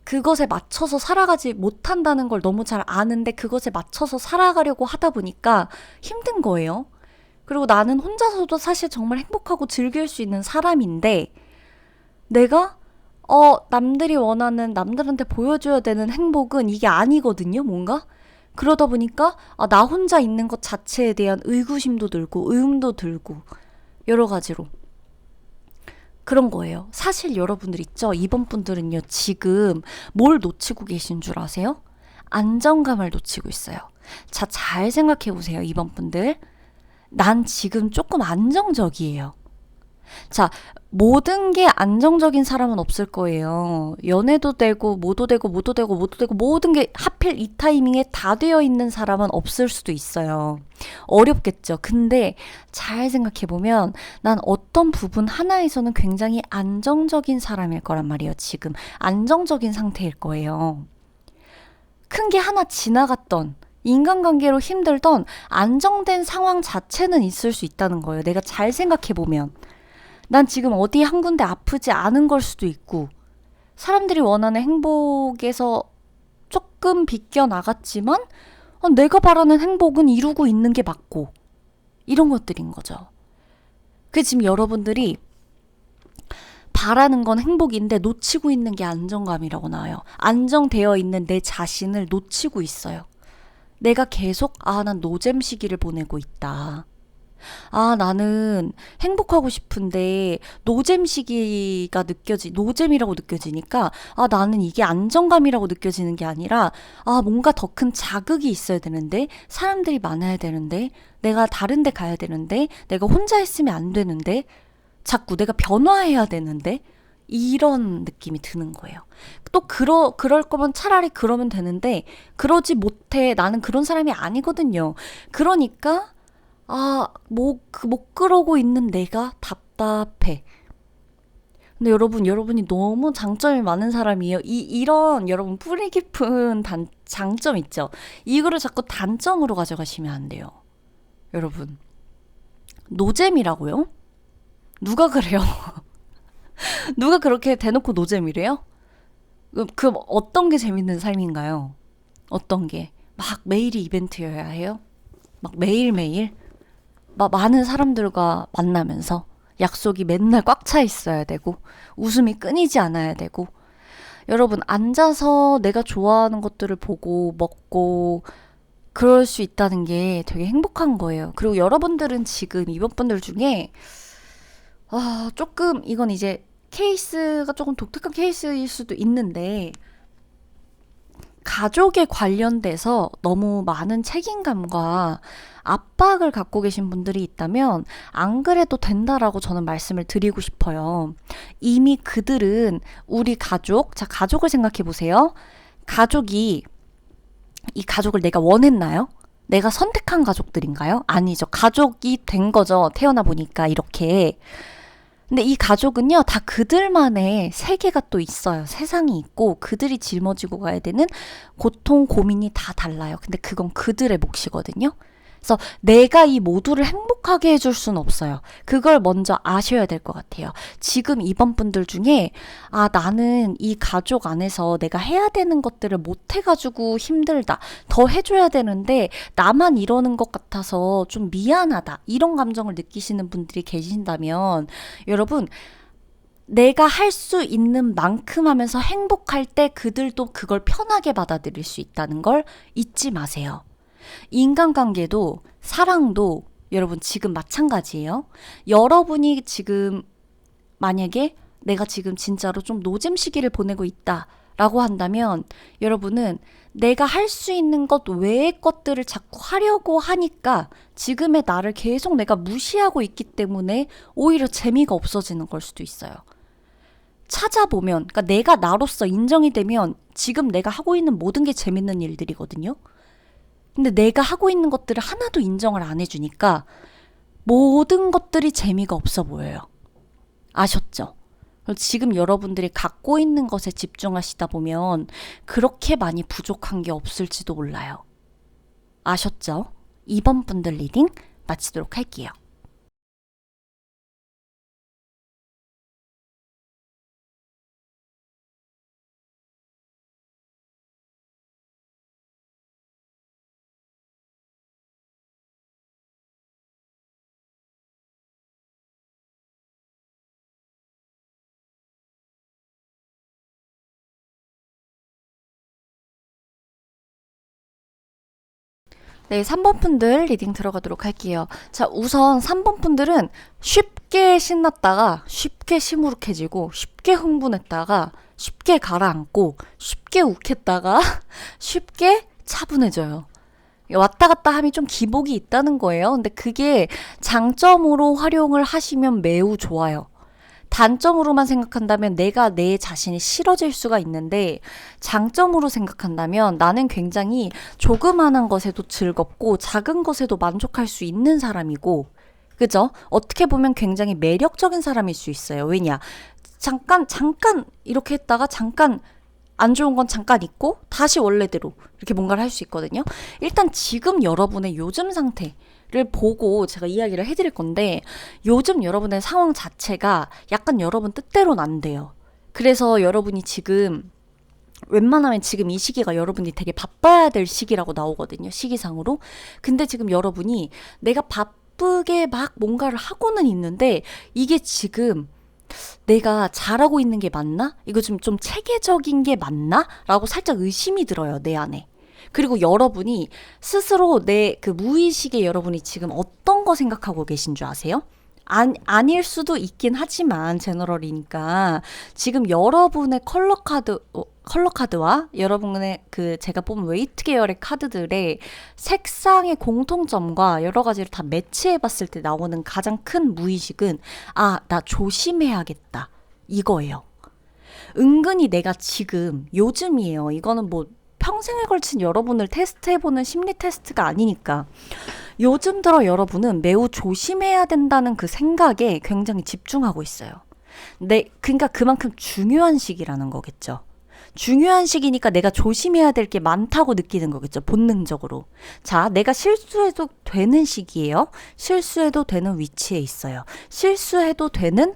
그것에 맞춰서 살아가지 못한다는 걸 너무 잘 아는데 그것에 맞춰서 살아가려고 하다 보니까 힘든 거예요. 그리고 나는 혼자서도 사실 정말 행복하고 즐길 수 있는 사람인데 내가 남들이 원하는 남들한테 보여줘야 되는 행복은 이게 아니거든요, 뭔가? 그러다 보니까 나 혼자 있는 것 자체에 대한 의구심도 들고 의음도 들고 여러 가지로 그런 거예요. 사실 여러분들 있죠? 이번 분들은요, 지금 뭘 놓치고 계신 줄 아세요? 안정감을 놓치고 있어요. 자, 잘 생각해 보세요, 이번 분들. 난 지금 조금 안정적이에요. 자, 모든 게 안정적인 사람은 없을 거예요. 연애도 되고, 뭐도 되고, 뭐도 되고, 뭐도 되고, 모든 게 하필 이 타이밍에 다 되어 있는 사람은 없을 수도 있어요. 어렵겠죠. 근데 잘 생각해보면 난 어떤 부분 하나에서는 굉장히 안정적인 사람일 거란 말이에요. 지금 안정적인 상태일 거예요. 큰 게 하나 지나갔던, 인간관계로 힘들던 안정된 상황 자체는 있을 수 있다는 거예요. 내가 잘 생각해보면. 난 지금 어디 한 군데 아프지 않은 걸 수도 있고 사람들이 원하는 행복에서 조금 비껴나갔지만 내가 바라는 행복은 이루고 있는 게 맞고 이런 것들인 거죠. 그 지금 여러분들이 바라는 건 행복인데 놓치고 있는 게 안정감이라고 나와요. 안정되어 있는 내 자신을 놓치고 있어요. 내가 계속 난 노잼 시기를 보내고 있다. 나는 행복하고 싶은데 노잼 시기가 노잼이라고 느껴지니까 나는 이게 안정감이라고 느껴지는 게 아니라 뭔가 더 큰 자극이 있어야 되는데 사람들이 많아야 되는데 내가 다른 데 가야 되는데 내가 혼자 있으면 안 되는데 자꾸 내가 변화해야 되는데 이런 느낌이 드는 거예요. 또 그럴 거면 차라리 그러면 되는데 그러지 못해. 나는 그런 사람이 아니거든요. 그러니까 못 그러고 있는 내가 답답해. 근데 여러분이 너무 장점이 많은 사람이에요. 이런 여러분 뿌리 깊은 장점 있죠? 이거를 자꾸 단점으로 가져가시면 안 돼요. 여러분. 노잼이라고요? 누가 그래요? 누가 그렇게 대놓고 노잼이래요? 그럼 어떤 게 재밌는 삶인가요? 어떤 게? 막 매일이 이벤트여야 해요? 막 매일매일? 막 많은 사람들과 만나면서 약속이 맨날 꽉 차 있어야 되고 웃음이 끊이지 않아야 되고 여러분 앉아서 내가 좋아하는 것들을 보고 먹고 그럴 수 있다는 게 되게 행복한 거예요. 그리고 여러분들은 지금 이번 분들 중에 조금 이건 이제 케이스가 조금 독특한 케이스일 수도 있는데 가족에 관련돼서 너무 많은 책임감과 압박을 갖고 계신 분들이 있다면 안 그래도 된다라고 저는 말씀을 드리고 싶어요. 이미 그들은 우리 가족, 자, 가족을 생각해 보세요. 이 가족을 내가 원했나요? 내가 선택한 가족들인가요? 아니죠. 가족이 된 거죠. 태어나 보니까 이렇게. 근데 이 가족은요, 다 그들만의 세계가 또 있어요. 세상이 있고, 그들이 짊어지고 가야 되는 고통, 고민이 다 달라요. 근데 그건 그들의 몫이거든요. 그래서 내가 이 모두를 행복하게 해줄 수는 없어요. 그걸 먼저 아셔야 될 것 같아요. 지금 이번 분들 중에, 나는 이 가족 안에서 내가 해야 되는 것들을 못 해가지고 힘들다. 더 해줘야 되는데, 나만 이러는 것 같아서 좀 미안하다. 이런 감정을 느끼시는 분들이 계신다면, 여러분, 내가 할 수 있는 만큼 하면서 행복할 때 그들도 그걸 편하게 받아들일 수 있다는 걸 잊지 마세요. 인간관계도 사랑도 여러분 지금 마찬가지예요. 여러분이 지금 만약에 내가 지금 진짜로 좀 노잼 시기를 보내고 있다라고 한다면 여러분은 내가 할 수 있는 것 외의 것들을 자꾸 하려고 하니까 지금의 나를 계속 내가 무시하고 있기 때문에 오히려 재미가 없어지는 걸 수도 있어요. 찾아보면, 그러니까 내가 나로서 인정이 되면 지금 내가 하고 있는 모든 게 재밌는 일들이거든요. 근데 내가 하고 있는 것들을 하나도 인정을 안 해주니까 모든 것들이 재미가 없어 보여요. 아셨죠? 지금 여러분들이 갖고 있는 것에 집중하시다 보면 그렇게 많이 부족한 게 없을지도 몰라요. 아셨죠? 이번 분들 리딩 마치도록 할게요. 네, 3번 분들 리딩 들어가도록 할게요. 자, 우선 3번 분들은 쉽게 신났다가 쉽게 시무룩해지고 쉽게 흥분했다가 쉽게 가라앉고 쉽게 욱했다가 쉽게 차분해져요. 왔다 갔다 함이 좀 기복이 있다는 거예요. 근데 그게 장점으로 활용을 하시면 매우 좋아요. 단점으로만 생각한다면 내가 내 자신이 싫어질 수가 있는데 장점으로 생각한다면 나는 굉장히 조그마한 것에도 즐겁고 작은 것에도 만족할 수 있는 사람이고 그죠? 어떻게 보면 굉장히 매력적인 사람일 수 있어요. 왜냐? 잠깐 이렇게 했다가 잠깐 안 좋은 건 잠깐 있고 다시 원래대로 이렇게 뭔가를 할 수 있거든요. 일단 지금 여러분의 요즘 상태를 보고 제가 이야기를 해드릴 건데 요즘 여러분의 상황 자체가 약간 여러분 뜻대로는 안 돼요. 그래서 여러분이 지금 웬만하면 지금 이 시기가 여러분이 되게 바빠야 될 시기라고 나오거든요. 시기상으로. 근데 지금 여러분이 내가 바쁘게 막 뭔가를 하고는 있는데 이게 지금 내가 잘하고 있는 게 맞나? 이거 좀 체계적인 게 맞나? 라고 살짝 의심이 들어요, 내 안에. 그리고 여러분이 스스로 내 그 무의식에 여러분이 지금 어떤 거 생각하고 계신 줄 아세요? 아닐 수도 있긴 하지만 제너럴이니까 지금 여러분의 컬러 카드와 여러분의 그 제가 뽑은 웨이트 계열의 카드들의 색상의 공통점과 여러 가지를 다 매치해 봤을 때 나오는 가장 큰 무의식은 나 조심해야겠다. 이거예요. 은근히 내가 지금 요즘이에요. 이거는 뭐 평생에 걸친 여러분을 테스트해보는 심리 테스트가 아니니까 요즘 들어 여러분은 매우 조심해야 된다는 그 생각에 굉장히 집중하고 있어요. 그러니까 그만큼 중요한 시기라는 거겠죠. 중요한 시기니까 내가 조심해야 될 게 많다고 느끼는 거겠죠. 본능적으로. 자, 내가 실수해도 되는 시기예요. 실수해도 되는 위치에 있어요. 실수해도 되는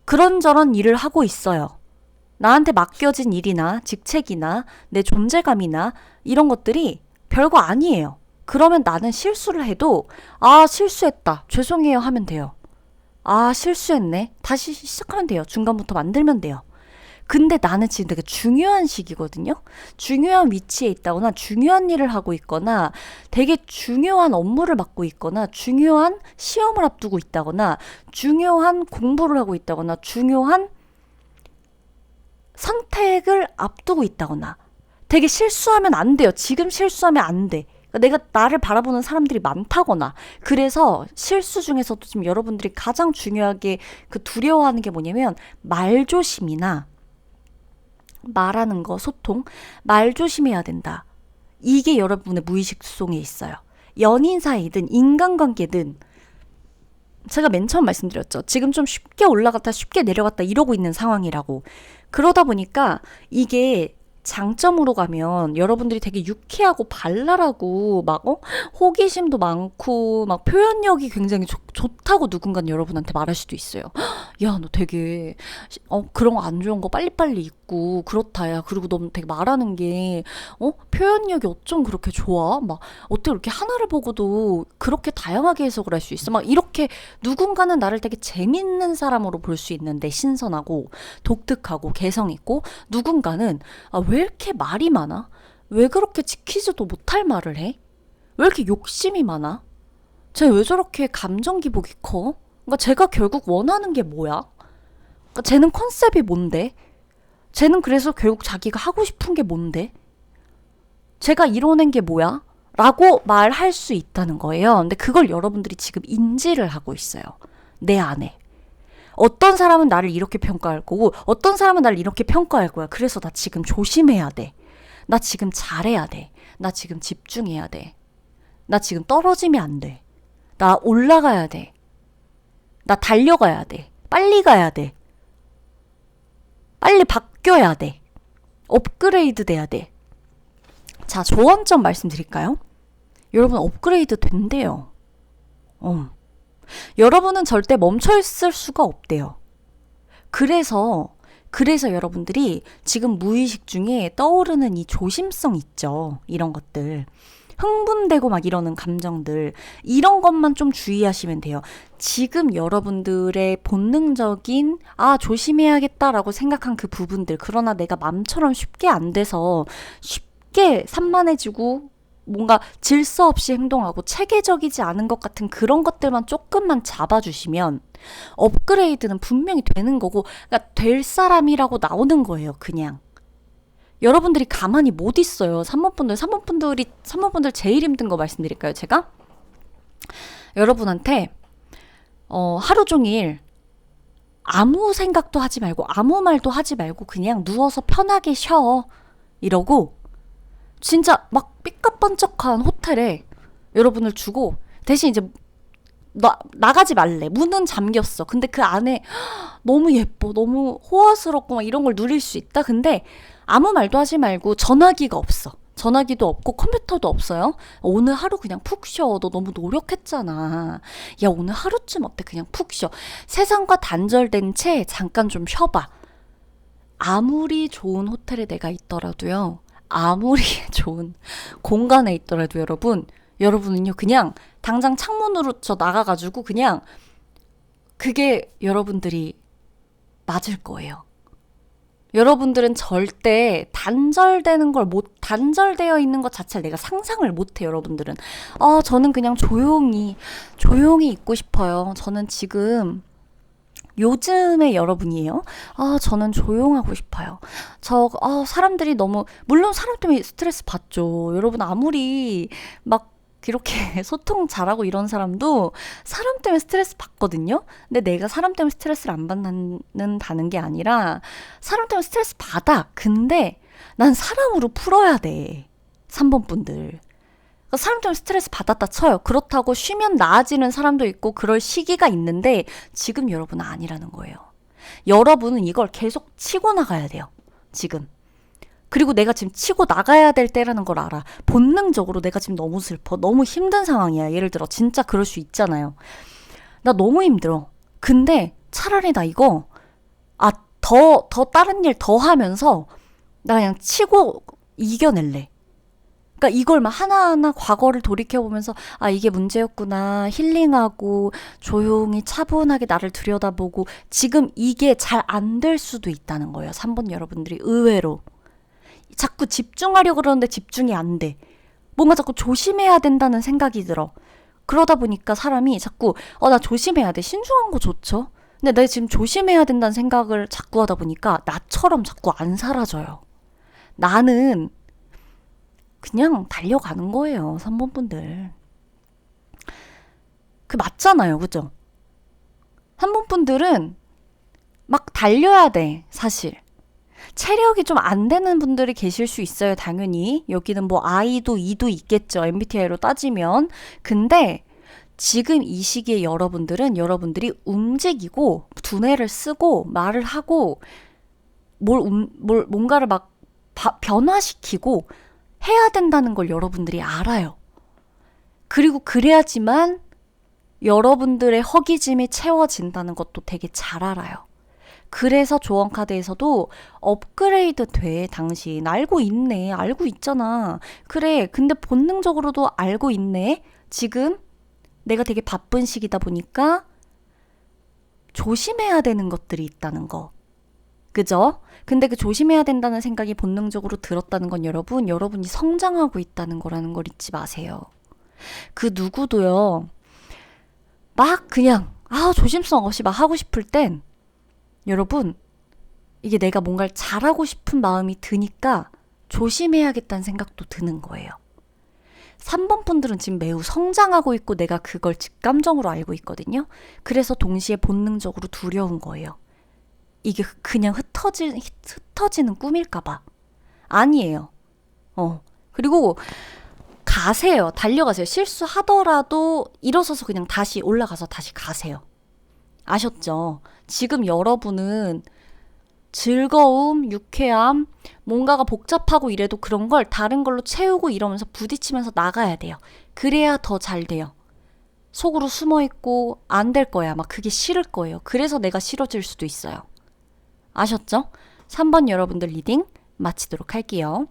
그런저런 일을 하고 있어요. 나한테 맡겨진 일이나 직책이나 내 존재감이나 이런 것들이 별거 아니에요. 그러면 나는 실수를 해도 실수했다. 죄송해요 하면 돼요. 실수했네. 다시 시작하면 돼요. 중간부터 만들면 돼요. 근데 나는 지금 되게 중요한 시기거든요. 중요한 위치에 있다거나 중요한 일을 하고 있거나 되게 중요한 업무를 맡고 있거나 중요한 시험을 앞두고 있다거나 중요한 공부를 하고 있다거나 중요한 선택을 앞두고 있다거나 되게 실수하면 안 돼요. 지금 실수하면 안 돼. 내가 나를 바라보는 사람들이 많다거나 그래서 실수 중에서도 지금 여러분들이 가장 중요하게 두려워하는 게 뭐냐면 말조심이나 말하는 거, 소통, 말 조심해야 된다. 이게 여러분의 무의식 속에 있어요. 연인 사이든 인간관계든 제가 맨 처음 말씀드렸죠. 지금 좀 쉽게 올라갔다 쉽게 내려갔다 이러고 있는 상황이라고. 그러다 보니까 이게 장점으로 가면 여러분들이 되게 유쾌하고 발랄하고 막 호기심도 많고 막 표현력이 굉장히 좋다고 누군가는 여러분한테 말할 수도 있어요. 야, 너 되게 그런 거 안 좋은 거 빨리빨리 잊고 그렇다. 야, 그리고 너 되게 말하는 게 표현력이 어쩜 그렇게 좋아? 막 어떻게 이렇게 하나를 보고도 그렇게 다양하게 해석을 할 수 있어? 막 이렇게 누군가는 나를 되게 재밌는 사람으로 볼 수 있는데 신선하고 독특하고 개성 있고 누군가는 왜 이렇게 말이 많아? 왜 그렇게 지키지도 못할 말을 해? 왜 이렇게 욕심이 많아? 쟤 왜 저렇게 감정 기복이 커? 그러니까 제가 결국 원하는 게 뭐야? 그러니까 쟤는 컨셉이 뭔데? 쟤는 그래서 결국 자기가 하고 싶은 게 뭔데? 제가 이뤄낸 게 뭐야? 라고 말할 수 있다는 거예요. 근데 그걸 여러분들이 지금 인지를 하고 있어요. 내 안에. 어떤 사람은 나를 이렇게 평가할 거고 어떤 사람은 나를 이렇게 평가할 거야. 그래서 나 지금 조심해야 돼. 나 지금 잘해야 돼. 나 지금 집중해야 돼. 나 지금 떨어지면 안 돼. 나 올라가야 돼. 나 달려가야 돼. 빨리 가야 돼. 빨리 바뀌어야 돼. 업그레이드 돼야 돼. 자, 조언점 말씀드릴까요? 여러분 업그레이드 된대요. 여러분은 절대 멈춰있을 수가 없대요. 그래서 여러분들이 지금 무의식 중에 떠오르는 이 조심성 있죠. 이런 것들. 흥분되고 막 이러는 감정들. 이런 것만 좀 주의하시면 돼요. 지금 여러분들의 본능적인 조심해야겠다라고 생각한 그 부분들. 그러나 내가 맘처럼 쉽게 안 돼서 쉽게 산만해지고 뭔가 질서 없이 행동하고 체계적이지 않은 것 같은 그런 것들만 조금만 잡아주시면 업그레이드는 분명히 되는 거고 그러니까 될 사람이라고 나오는 거예요. 그냥. 여러분들이 가만히 못 있어요. 3번분들 제일 힘든 거 말씀드릴까요? 제가? 여러분한테 하루 종일 아무 생각도 하지 말고 아무 말도 하지 말고 그냥 누워서 편하게 쉬어. 이러고 진짜 막 삐까뻔쩍한 호텔에 여러분을 주고 대신 이제 나가지 말래. 문은 잠겼어. 근데 그 안에 너무 예뻐. 너무 호화스럽고 막 이런 걸 누릴 수 있다. 근데 아무 말도 하지 말고 전화기가 없어. 전화기도 없고 컴퓨터도 없어요. 오늘 하루 그냥 푹 쉬어. 너 너무 노력했잖아. 야, 오늘 하루쯤 어때? 그냥 푹 쉬어. 세상과 단절된 채 잠깐 좀 쉬어봐. 아무리 좋은 호텔에 내가 있더라도요. 아무리 좋은 공간에 있더라도 여러분은요 그냥 당장 창문으로 나가가지고 그냥 그게 여러분들이 맞을 거예요. 여러분들은 절대 단절되어 있는 것 자체를 내가 상상을 못해. 여러분들은 저는 그냥 조용히 있고 싶어요. 저는 지금 요즘의 여러분이에요. 저는 조용하고 싶어요. 사람들이 물론 사람 때문에 스트레스 받죠. 여러분 아무리 막 이렇게 소통 잘하고 이런 사람도 사람 때문에 스트레스 받거든요. 근데 내가 사람 때문에 스트레스를 안 받는다는 게 아니라 사람 때문에 스트레스 받아. 근데 난 사람으로 풀어야 돼. 3번 분들. 사람 좀 스트레스 받았다 쳐요. 그렇다고 쉬면 나아지는 사람도 있고 그럴 시기가 있는데 지금 여러분은 아니라는 거예요. 여러분은 이걸 계속 치고 나가야 돼요. 지금. 그리고 내가 지금 치고 나가야 될 때라는 걸 알아. 본능적으로 내가 지금 너무 슬퍼. 너무 힘든 상황이야. 예를 들어 진짜 그럴 수 있잖아요. 나 너무 힘들어. 근데 차라리 나 이거 더 다른 일 더 하면서 나 그냥 치고 이겨낼래. 그러니까 이걸 막 하나하나 과거를 돌이켜보면서 이게 문제였구나 힐링하고 조용히 차분하게 나를 들여다보고 지금 이게 잘 안 될 수도 있다는 거예요. 3번 여러분들이 의외로 자꾸 집중하려고 그러는데 집중이 안 돼. 뭔가 자꾸 조심해야 된다는 생각이 들어. 그러다 보니까 사람이 자꾸 나 조심해야 돼. 신중한 거 좋죠. 근데 내가 지금 조심해야 된다는 생각을 자꾸 하다 보니까 나처럼 자꾸 안 사라져요. 나는 그냥 달려가는 거예요. 3번 분들. 그 맞잖아요. 그죠? 3번 분들은 막 달려야 돼. 사실. 체력이 좀 안 되는 분들이 계실 수 있어요. 당연히. 여기는 뭐 I도 E도 있겠죠. MBTI로 따지면. 근데 지금 이 시기에 여러분들이 움직이고 두뇌를 쓰고 말을 하고 뭔가를 막 변화시키고 해야 된다는 걸 여러분들이 알아요. 그리고 그래야지만 여러분들의 허기짐이 채워진다는 것도 되게 잘 알아요. 그래서 조언 카드에서도 업그레이드 돼. 당신 알고 있네. 알고 있잖아. 그래. 근데 본능적으로도 알고 있네. 지금 내가 되게 바쁜 시기다 보니까 조심해야 되는 것들이 있다는 거. 그죠? 근데 그 조심해야 된다는 생각이 본능적으로 들었다는 건 여러분이 성장하고 있다는 거라는 걸 잊지 마세요. 그 누구도요, 막 그냥, 조심성 없이 막 하고 싶을 땐, 여러분, 이게 내가 뭔가를 잘하고 싶은 마음이 드니까 조심해야겠다는 생각도 드는 거예요. 3번 분들은 지금 매우 성장하고 있고 내가 그걸 직감적으로 알고 있거든요. 그래서 동시에 본능적으로 두려운 거예요. 이게 그냥 흩어지는 꿈일까봐. 아니에요. 그리고 가세요. 달려가세요. 실수하더라도 일어서서 그냥 다시 올라가서 다시 가세요. 아셨죠? 지금 여러분은 즐거움, 유쾌함, 뭔가가 복잡하고 이래도 그런 걸 다른 걸로 채우고 이러면서 부딪히면서 나가야 돼요. 그래야 더 잘 돼요. 속으로 숨어있고 안 될 거야. 막 그게 싫을 거예요. 그래서 내가 싫어질 수도 있어요. 아셨죠? 3번 여러분들 리딩 마치도록 할게요.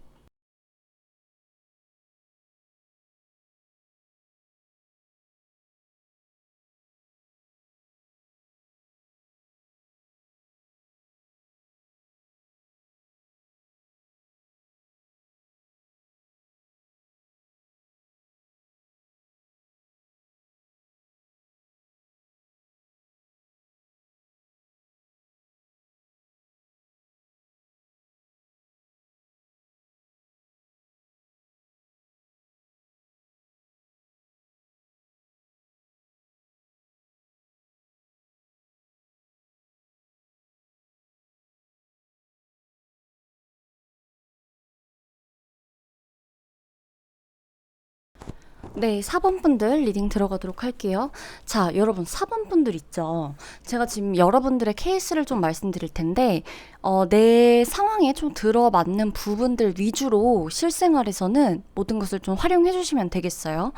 네, 4번 분들 리딩 들어가도록 할게요. 자, 여러분 4번 분들 있죠. 제가 지금 여러분들의 케이스를 좀 말씀드릴 텐데 내 상황에 좀 들어맞는 부분들 위주로 실생활에서는 모든 것을 좀 활용해 주시면 되겠어요.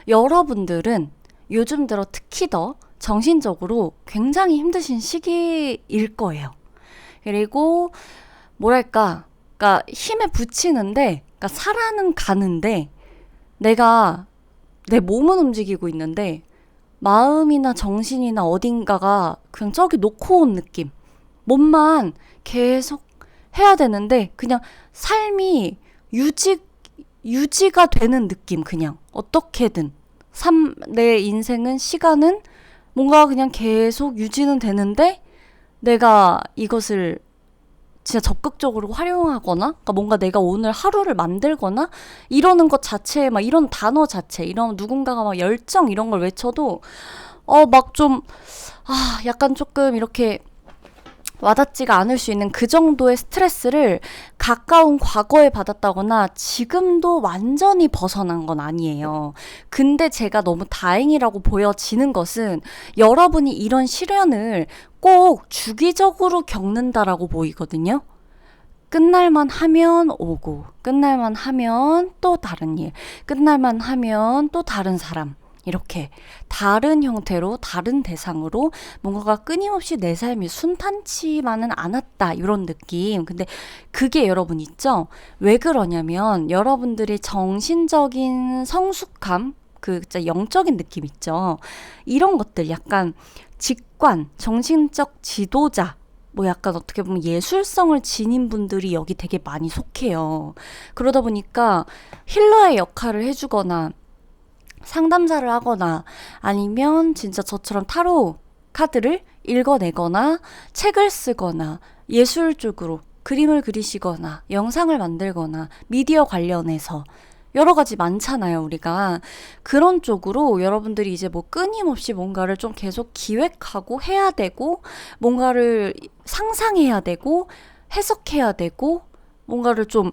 여러분들은 요즘 들어 특히 더 정신적으로 굉장히 힘드신 시기일 거예요. 그리고 뭐랄까, 그러니까 힘에 부치는데, 그러니까 살아는 가는데 내가 내 몸은 움직이고 있는데 마음이나 정신이나 어딘가가 그냥 저기 놓고 온 느낌. 몸만 계속 해야 되는데 그냥 삶이 유지가 되는 느낌. 그냥 어떻게든 내 인생은 시간은 뭔가 그냥 계속 유지는 되는데 내가 이것을 진짜 적극적으로 활용하거나, 그러니까 뭔가 내가 오늘 하루를 만들거나 이러는 것 자체에 막 이런 단어 자체, 이런 누군가가 막 열정 이런 걸 외쳐도 막 좀 약간 조금 이렇게 와닿지가 않을 수 있는 그 정도의 스트레스를 가까운 과거에 받았다거나 지금도 완전히 벗어난 건 아니에요. 근데 제가 너무 다행이라고 보여지는 것은 여러분이 이런 시련을 꼭 주기적으로 겪는다라고 보이거든요. 끝날만 하면 오고, 끝날만 하면 또 다른 일, 끝날만 하면 또 다른 사람. 이렇게 다른 형태로 다른 대상으로 뭔가가 끊임없이 내 삶이 순탄치만은 않았다 이런 느낌. 근데 그게 여러분 있죠? 왜 그러냐면 여러분들이 정신적인 성숙함, 그 진짜 영적인 느낌 있죠? 이런 것들 약간 직관, 정신적 지도자, 뭐 약간 어떻게 보면 예술성을 지닌 분들이 여기 되게 많이 속해요. 그러다 보니까 힐러의 역할을 해주거나 상담사를 하거나 아니면 진짜 저처럼 타로 카드를 읽어내거나 책을 쓰거나 예술 쪽으로 그림을 그리시거나 영상을 만들거나 미디어 관련해서 여러 가지 많잖아요, 우리가. 그런 쪽으로 여러분들이 이제 뭐 끊임없이 뭔가를 좀 계속 기획하고 해야 되고, 뭔가를 상상해야 되고, 해석해야 되고, 뭔가를 좀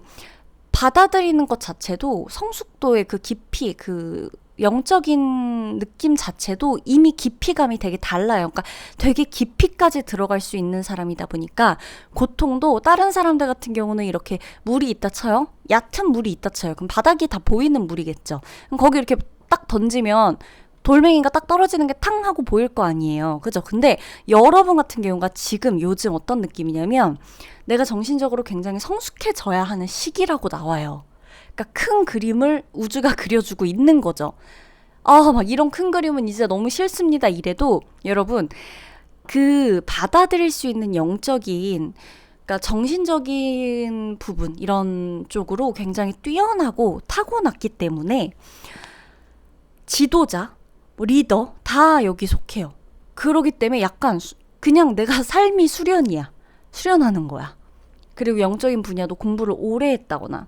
받아들이는 것 자체도 성숙도의 그 깊이, 그 영적인 느낌 자체도 이미 깊이감이 되게 달라요. 그러니까 되게 깊이까지 들어갈 수 있는 사람이다 보니까 고통도 다른 사람들 같은 경우는 이렇게 물이 있다 쳐요. 얕은 물이 있다 쳐요. 그럼 바닥이 다 보이는 물이겠죠. 그럼 거기 이렇게 딱 던지면 돌멩이가 딱 떨어지는 게 탕 하고 보일 거 아니에요. 그죠? 근데 여러분 같은 경우가 지금 요즘 어떤 느낌이냐면 내가 정신적으로 굉장히 성숙해져야 하는 시기라고 나와요. 그러니까 큰 그림을 우주가 그려주고 있는 거죠. 아, 막 이런 큰 그림은 이제 너무 싫습니다. 이래도 여러분 그 받아들일 수 있는 영적인 그러니까 정신적인 부분 이런 쪽으로 굉장히 뛰어나고 타고났기 때문에 지도자, 뭐 리더 다 여기 속해요. 그러기 때문에 약간 그냥 내가 삶이 수련이야. 수련하는 거야. 그리고 영적인 분야도 공부를 오래 했다거나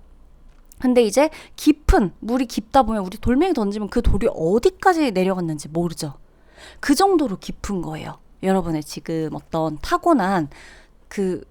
근데 이제 깊은 물이 깊다 보면 우리 돌멩이 던지면 그 돌이 어디까지 내려갔는지 모르죠. 그 정도로 깊은 거예요. 여러분의 지금 어떤 타고난 그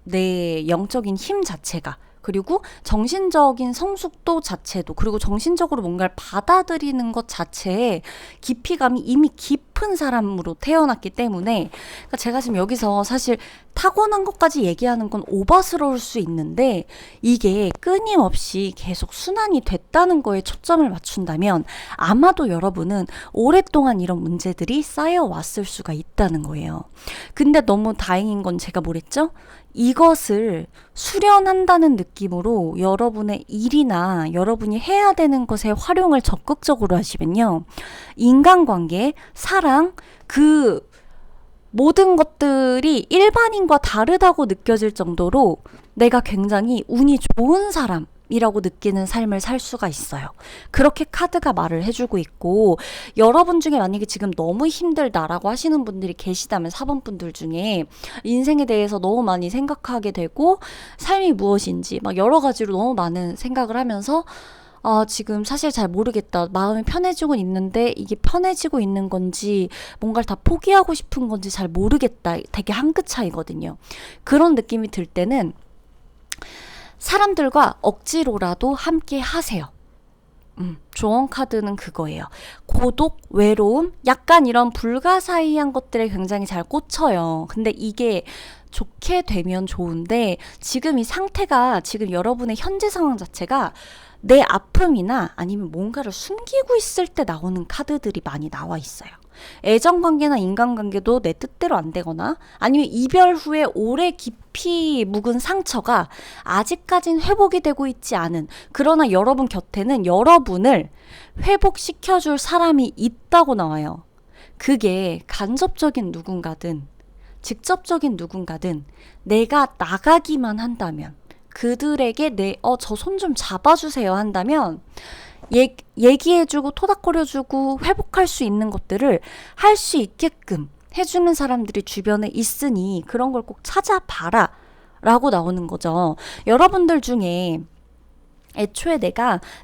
내 영적인 힘 자체가 그리고 정신적인 성숙도 자체도 그리고 정신적으로 뭔가를 받아들이는 것 자체에 깊이감이 이미 깊은 사람으로 태어났기 때문에 그러니까 제가 지금 여기서 사실 타고난 것까지 얘기하는 건 오바스러울 수 있는데 이게 끊임없이 계속 순환이 됐다는 거에 초점을 맞춘다면 아마도 여러분은 오랫동안 이런 문제들이 쌓여왔을 수가 있다는 거예요. 근데 너무 다행인 건 제가 뭐랬죠? 이것을 수련한다는 느낌으로 여러분의 일이나 여러분이 해야 되는 것에 활용을 적극적으로 하시면요. 인간관계, 사랑, 그 모든 것들이 일반인과 다르다고 느껴질 정도로 내가 굉장히 운이 좋은 사람이라고 느끼는 삶을 살 수가 있어요. 그렇게 카드가 말을 해주고 있고 여러분 중에 만약에 지금 너무 힘들다라고 하시는 분들이 계시다면 4번 분들 중에 인생에 대해서 너무 많이 생각하게 되고 삶이 무엇인지 막 여러 가지로 너무 많은 생각을 하면서 지금 사실 잘 모르겠다. 마음이 편해지고 있는데 이게 편해지고 있는 건지 뭔가를 다 포기하고 싶은 건지 잘 모르겠다. 되게 한 끗 차이거든요. 그런 느낌이 들 때는 사람들과 억지로라도 함께 하세요. 조언 카드는 그거예요. 고독, 외로움, 약간 이런 불가사의한 것들에 굉장히 잘 꽂혀요. 근데 이게 좋게 되면 좋은데 지금 이 상태가 지금 여러분의 현재 상황 자체가 내 아픔이나 아니면 뭔가를 숨기고 있을 때 나오는 카드들이 많이 나와 있어요. 애정관계나 인간관계도 내 뜻대로 안 되거나 아니면 이별 후에 오래 깊이 묵은 상처가 아직까진 회복이 되고 있지 않은 그러나 여러분 곁에는 여러분을 회복시켜줄 사람이 있다고 나와요. 그게 간접적인 누군가든 직접적인 누군가든 내가 나가기만 한다면 그들에게 저 손 좀 잡아주세요 한다면 얘기해주고 토닥거려주고 회복할 수 있는 것들을 할 수 있게끔 해주는 사람들이 주변에 있으니 그런 걸 꼭 찾아봐라 라고 나오는 거죠. 여러분들 중에 애초에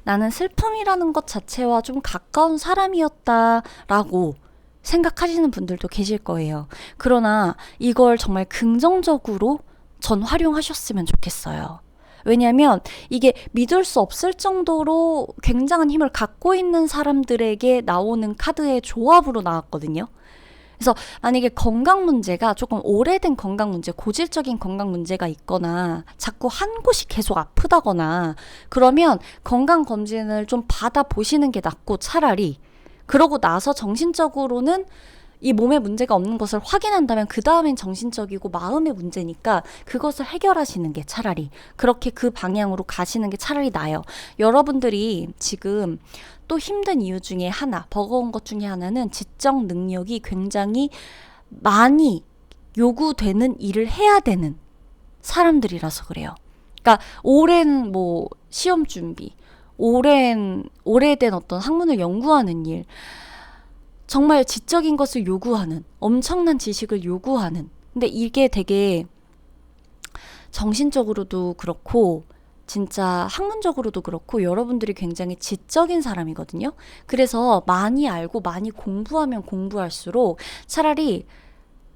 나는 슬픔이라는 것 자체와 좀 가까운 사람이었다 라고 생각하시는 분들도 계실 거예요. 그러나 이걸 정말 긍정적으로 전 활용하셨으면 좋겠어요. 왜냐하면 이게 믿을 수 없을 정도로 굉장한 힘을 갖고 있는 사람들에게 나오는 카드의 조합으로 나왔거든요. 그래서 만약에 건강 문제가 조금 오래된 건강 문제, 고질적인 건강 문제가 있거나 자꾸 한 곳이 계속 아프다거나 그러면 건강 검진을 좀 받아보시는 게 낫고, 차라리 그러고 나서 정신적으로는 이 몸에 문제가 없는 것을 확인한다면 그 다음엔 정신적이고 마음의 문제니까 그것을 해결하시는 게 차라리, 그렇게 그 방향으로 가시는 게 차라리 나아요. 여러분들이 지금 또 힘든 이유 중에 하나, 버거운 것 중에 하나는 지적 능력이 굉장히 많이 요구되는 일을 해야 되는 사람들이라서 그래요. 그러니까 오랜 뭐 시험 준비, 오래된 어떤 학문을 연구하는 일, 정말 지적인 것을 요구하는, 엄청난 지식을 요구하는, 근데 이게 되게 정신적으로도 그렇고 진짜 학문적으로도 그렇고 여러분들이 굉장히 지적인 사람이거든요. 그래서 많이 알고 많이 공부하면 공부할수록 차라리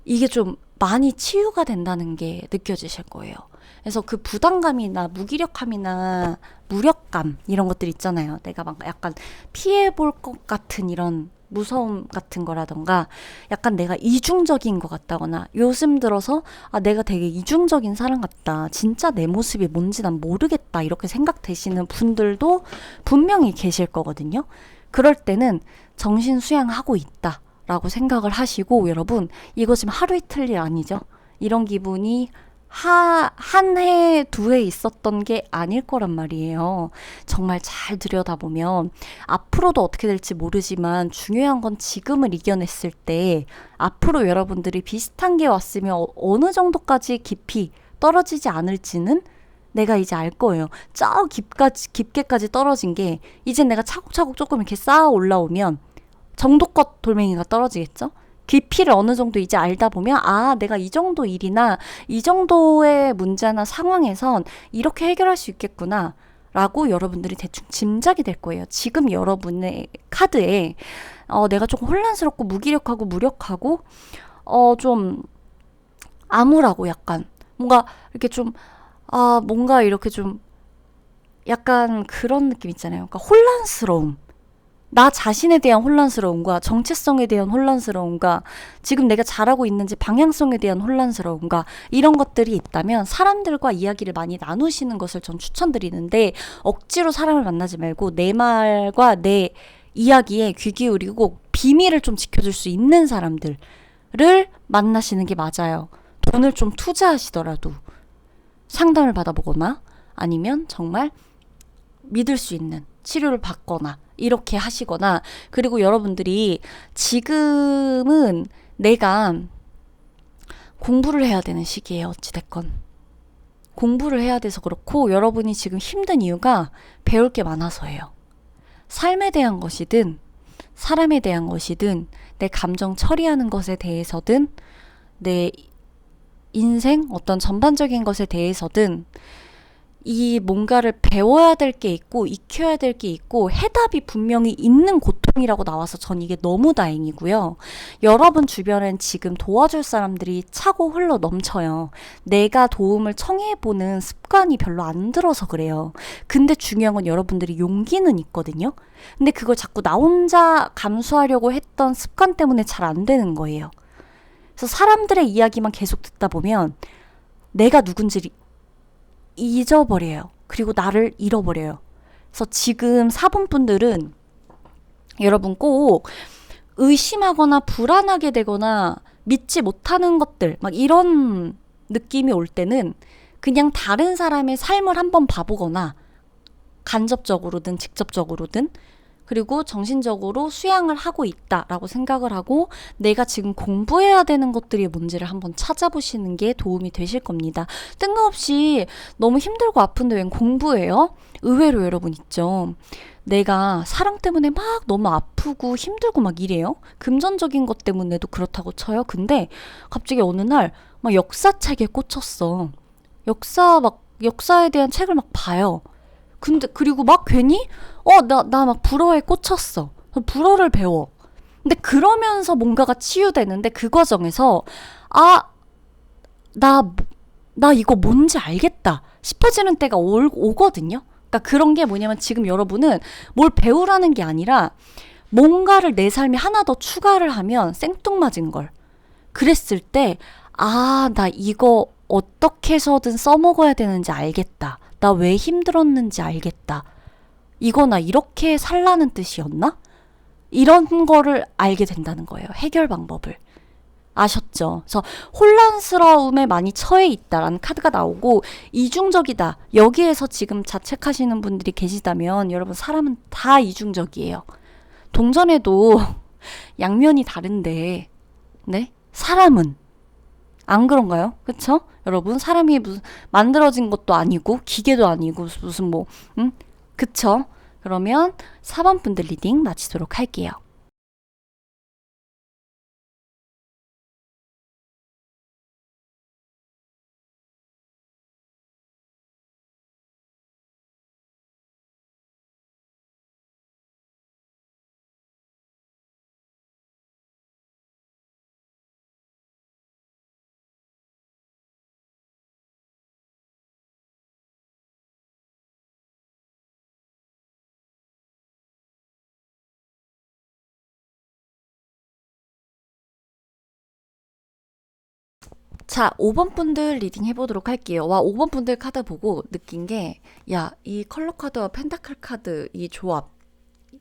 이게 좀 많이 치유가 된다는 게 느껴지실 거예요. 그래서 그 부담감이나 무기력함이나 무력감 이런 것들 있잖아요. 내가 막 약간 피해볼 것 같은 이런 무서움 같은 거라던가, 약간 내가 이중적인 것 같다거나, 요즘 들어서 내가 되게 이중적인 사람 같다, 진짜 내 모습이 뭔지 난 모르겠다, 이렇게 생각되시는 분들도 분명히 계실 거거든요. 그럴 때는 정신 수양하고 있다 라고 생각을 하시고, 여러분 이거 지금 하루 이틀 일 아니죠. 이런 기분이 한 해, 두 해 있었던 게 아닐 거란 말이에요. 정말 잘 들여다보면 앞으로도 어떻게 될지 모르지만 중요한 건 지금을 이겨냈을 때 앞으로 여러분들이 비슷한 게 왔으면 어느 정도까지 깊이 떨어지지 않을지는 내가 이제 알 거예요. 깊게까지 떨어진 게 이제 내가 차곡차곡 조금 이렇게 쌓아 올라오면 정도껏 돌멩이가 떨어지겠죠? 깊이를 어느 정도 이제 알다 보면 내가 이 정도 일이나 이 정도의 문제나 상황에선 이렇게 해결할 수 있겠구나 라고 여러분들이 대충 짐작이 될 거예요. 지금 여러분의 카드에 내가 조금 혼란스럽고 무기력하고 무력하고 좀 암울하고, 약간 뭔가 이렇게 좀 뭔가 이렇게 좀 약간 그런 느낌 있잖아요. 그러니까 혼란스러움, 나 자신에 대한 혼란스러움과 정체성에 대한 혼란스러움과 지금 내가 잘하고 있는지 방향성에 대한 혼란스러움과 이런 것들이 있다면 사람들과 이야기를 많이 나누시는 것을 전 추천드리는데, 억지로 사람을 만나지 말고 내 말과 내 이야기에 귀 기울이고 비밀을 좀 지켜줄 수 있는 사람들을 만나시는 게 맞아요. 돈을 좀 투자하시더라도 상담을 받아보거나 아니면 정말 믿을 수 있는 치료를 받거나 이렇게 하시거나. 그리고 여러분들이 지금은 내가 공부를 해야 되는 시기예요. 어찌됐건 공부를 해야 돼서 그렇고, 여러분이 지금 힘든 이유가 배울 게 많아서예요. 삶에 대한 것이든 사람에 대한 것이든 내 감정 처리하는 것에 대해서든 내 인생 어떤 전반적인 것에 대해서든 이 뭔가를 배워야 될 게 있고 익혀야 될 게 있고 해답이 분명히 있는 고통이라고 나와서 전 이게 너무 다행이고요. 여러분 주변엔 지금 도와줄 사람들이 차고 흘러 넘쳐요. 내가 도움을 청해보는 습관이 별로 안 들어서 그래요. 근데 중요한 건 여러분들이 용기는 있거든요. 근데 그걸 자꾸 나 혼자 감수하려고 했던 습관 때문에 잘 안 되는 거예요. 그래서 사람들의 이야기만 계속 듣다 보면 내가 누군지 잊어버려요. 그리고 나를 잃어버려요. 그래서 지금 4분분들은 여러분 꼭 의심하거나 불안하게 되거나 믿지 못하는 것들, 막 이런 느낌이 올 때는 그냥 다른 사람의 삶을 한번 봐보거나, 간접적으로든 직접적으로든, 그리고 정신적으로 수양을 하고 있다라고 생각을 하고 내가 지금 공부해야 되는 것들이 뭔지를 한번 찾아보시는 게 도움이 되실 겁니다. 뜬금없이 너무 힘들고 아픈데 웬 공부예요? 의외로 여러분 있죠. 내가 사랑 때문에 막 너무 아프고 힘들고 막 이래요. 금전적인 것 때문에도 그렇다고 쳐요. 근데 갑자기 어느 날 막 역사책에 꽂혔어. 역사에 대한 책을 막 봐요. 근데 그리고 막 괜히 나 막 불어에 꽂혔어. 불어를 배워. 근데 그러면서 뭔가가 치유되는데 그 과정에서 아, 나, 나 이거 뭔지 알겠다 싶어지는 때가 오거든요. 그러니까 그런 게 뭐냐면 지금 여러분은 뭘 배우라는 게 아니라 뭔가를 내 삶에 하나 더 추가를 하면 생뚱맞은 걸. 그랬을 때, 아, 나 이거 어떻게 해서든 써먹어야 되는지 알겠다. 나 왜 힘들었는지 알겠다. 이거 나 이렇게 살라는 뜻이었나? 이런 거를 알게 된다는 거예요. 해결 방법을. 아셨죠? 그래서 혼란스러움에 많이 처해 있다라는 카드가 나오고 이중적이다. 여기에서 지금 자책하시는 분들이 계시다면 여러분 사람은 다 이중적이에요. 동전에도 양면이 다른데 네? 사람은 안 그런가요? 그쵸? 여러분 사람이 무슨 만들어진 것도 아니고 기계도 아니고 무슨 뭐 그쵸? 그러면 4번 분들 리딩 마치도록 할게요. 자, 5번 분들 리딩 해보도록 할게요. 와, 5번 분들 카드 보고 느낀 게, 야, 이 컬러 카드와 펜타클 카드 이 조합,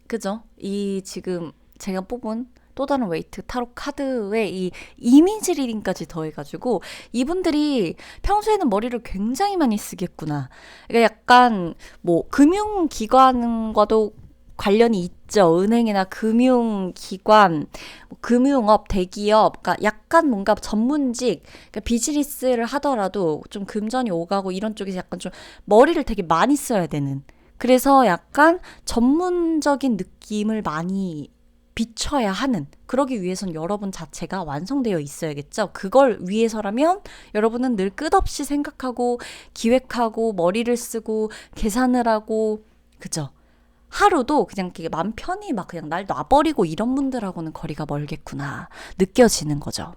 그죠? 이 지금 제가 뽑은 또 다른 웨이트 타로 카드의 이 이미지 리딩까지 더해가지고 이분들이 평소에는 머리를 굉장히 많이 쓰겠구나. 그러니까 약간 뭐 금융기관과도 관련이 있죠. 은행이나 금융기관, 뭐 금융업, 대기업, 그러니까 약간 뭔가 전문직, 그러니까 비즈니스를 하더라도 좀 금전이 오가고 이런 쪽에서 약간 좀 머리를 되게 많이 써야 되는. 그래서 약간 전문적인 느낌을 많이 비춰야 하는. 그러기 위해선 여러분 자체가 완성되어 있어야겠죠. 그걸 위해서라면 여러분은 늘 끝없이 생각하고 기획하고 머리를 쓰고 계산을 하고 그죠? 하루도 그냥 되게 맘 편히 막 그냥 날 놔버리고 이런 분들하고는 거리가 멀겠구나 느껴지는 거죠.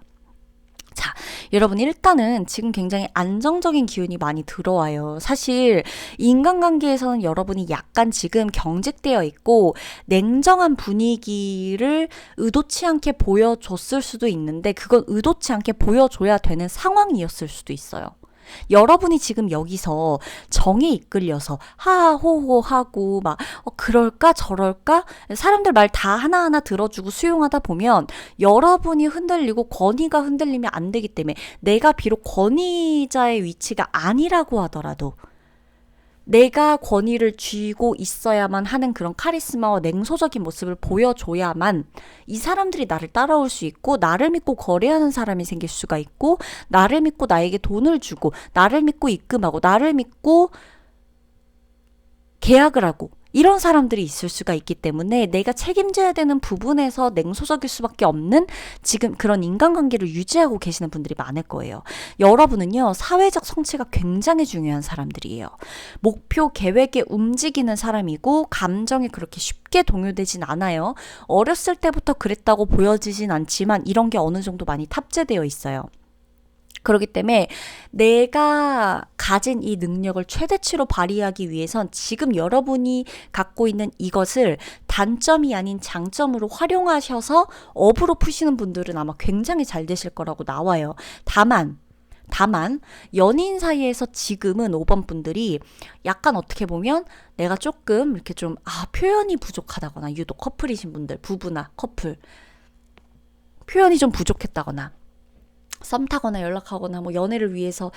자, 여러분 일단은 지금 굉장히 안정적인 기운이 많이 들어와요. 사실 인간관계에서는 여러분이 약간 지금 경직되어 있고 냉정한 분위기를 의도치 않게 보여줬을 수도 있는데 그건 의도치 않게 보여줘야 되는 상황이었을 수도 있어요. 여러분이 지금 여기서 정에 이끌려서 하하호호 하고 막 그럴까 저럴까 사람들 말 다 하나하나 들어주고 수용하다 보면 여러분이 흔들리고 권위가 흔들리면 안 되기 때문에 내가 비록 권위자의 위치가 아니라고 하더라도 내가 권위를 쥐고 있어야만 하는 그런 카리스마와 냉소적인 모습을 보여줘야만 이 사람들이 나를 따라올 수 있고 나를 믿고 거래하는 사람이 생길 수가 있고 나를 믿고 나에게 돈을 주고 나를 믿고 입금하고 나를 믿고 계약을 하고 이런 사람들이 있을 수가 있기 때문에 내가 책임져야 되는 부분에서 냉소적일 수밖에 없는 지금 그런 인간관계를 유지하고 계시는 분들이 많을 거예요. 여러분은요, 사회적 성취가 굉장히 중요한 사람들이에요. 목표, 계획에 움직이는 사람이고 감정에 그렇게 쉽게 동요되진 않아요. 어렸을 때부터 그랬다고 보여지진 않지만 이런 게 어느 정도 많이 탑재되어 있어요. 그렇기 때문에 내가 가진 이 능력을 최대치로 발휘하기 위해선 지금 여러분이 갖고 있는 이것을 단점이 아닌 장점으로 활용하셔서 업으로 푸시는 분들은 아마 굉장히 잘 되실 거라고 나와요. 다만 연인 사이에서 지금은 5번 분들이 약간 어떻게 보면 내가 조금 이렇게 좀 표현이 부족하다거나 유독 커플이신 분들, 부부나 커플 표현이 좀 부족했다거나 썸 타거나 연락하거나 뭐 연애를 위해서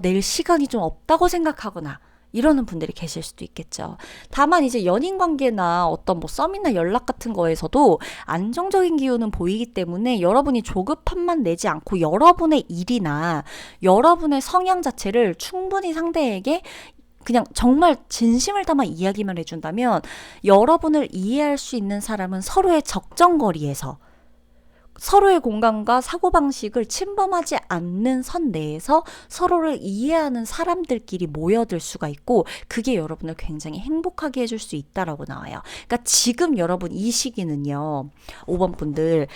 내일 시간이 좀 없다고 생각하거나 이러는 분들이 계실 수도 있겠죠. 다만 이제 연인 관계나 어떤 뭐 썸이나 연락 같은 거에서도 안정적인 기운은 보이기 때문에 여러분이 조급함만 내지 않고 여러분의 일이나 여러분의 성향 자체를 충분히 상대에게 그냥 정말 진심을 담아 이야기만 해준다면 여러분을 이해할 수 있는 사람은 서로의 적정거리에서 서로의 공간과 사고방식을 침범하지 않는 선 내에서 서로를 이해하는 사람들끼리 모여들 수가 있고 그게 여러분을 굉장히 행복하게 해줄 수 있다라고 나와요. 그러니까 지금 여러분 이 시기는요. 5번 분들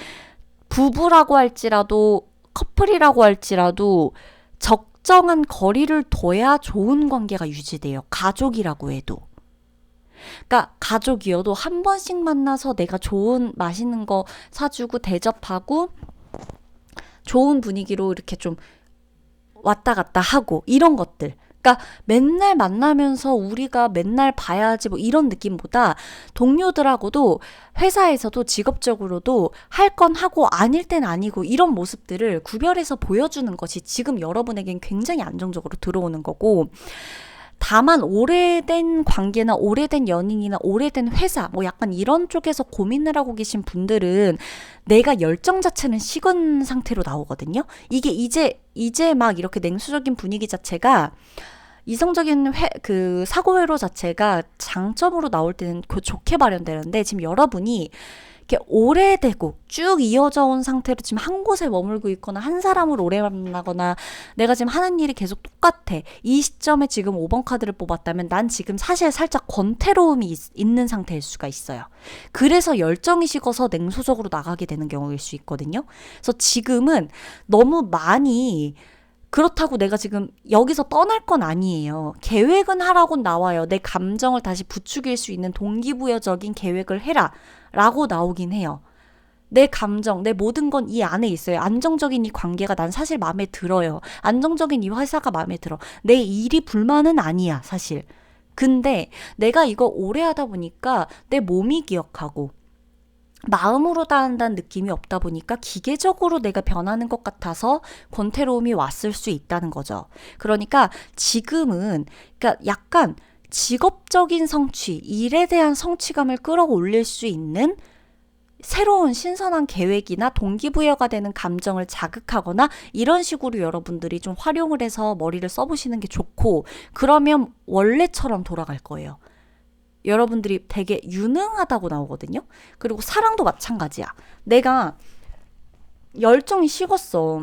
부부라고 할지라도 커플이라고 할지라도 적정한 거리를 둬야 좋은 관계가 유지돼요. 가족이라고 해도. 그러니까 가족이어도 한 번씩 만나서 내가 좋은 맛있는 거 사주고 대접하고 좋은 분위기로 이렇게 좀 왔다 갔다 하고 이런 것들. 그러니까 맨날 만나면서 우리가 맨날 봐야지 뭐 이런 느낌보다 동료들하고도 회사에서도 직업적으로도 할 건 하고 아닐 땐 아니고 이런 모습들을 구별해서 보여주는 것이 지금 여러분에겐 굉장히 안정적으로 들어오는 거고 다만 오래된 관계나 오래된 연인이나 오래된 회사 뭐 약간 이런 쪽에서 고민을 하고 계신 분들은 내가 열정 자체는 식은 상태로 나오거든요. 이게 이제 막 이렇게 냉수적인 분위기 자체가 이성적인 그 사고회로 자체가 장점으로 나올 때는 좋게 발현되는데 지금 여러분이 이렇게 오래되고 쭉 이어져 온 상태로 지금 한 곳에 머물고 있거나 한 사람을 오래 만나거나 내가 지금 하는 일이 계속 똑같아. 이 시점에 지금 5번 카드를 뽑았다면 난 지금 사실 살짝 권태로움이 있는 상태일 수가 있어요. 그래서 열정이 식어서 냉소적으로 나가게 되는 경우일 수 있거든요. 그래서 지금은 너무 많이 그렇다고 내가 지금 여기서 떠날 건 아니에요. 계획은 하라고 나와요. 내 감정을 다시 부추길 수 있는 동기부여적인 계획을 해라. 라고 나오긴 해요. 내 감정, 내 모든 건 이 안에 있어요. 안정적인 이 관계가 난 사실 마음에 들어요. 안정적인 이 회사가 마음에 들어. 내 일이 불만은 아니야, 사실. 근데 내가 이거 오래 하다 보니까 내 몸이 기억하고 마음으로 다 한다는 느낌이 없다 보니까 기계적으로 내가 변하는 것 같아서 권태로움이 왔을 수 있다는 거죠. 그러니까 지금은 그러니까 약간 직업적인 성취, 일에 대한 성취감을 끌어올릴 수 있는 새로운 신선한 계획이나 동기부여가 되는 감정을 자극하거나 이런 식으로 여러분들이 좀 활용을 해서 머리를 써보시는 게 좋고 그러면 원래처럼 돌아갈 거예요. 여러분들이 되게 유능하다고 나오거든요. 그리고 사랑도 마찬가지야. 내가 열정이 식었어.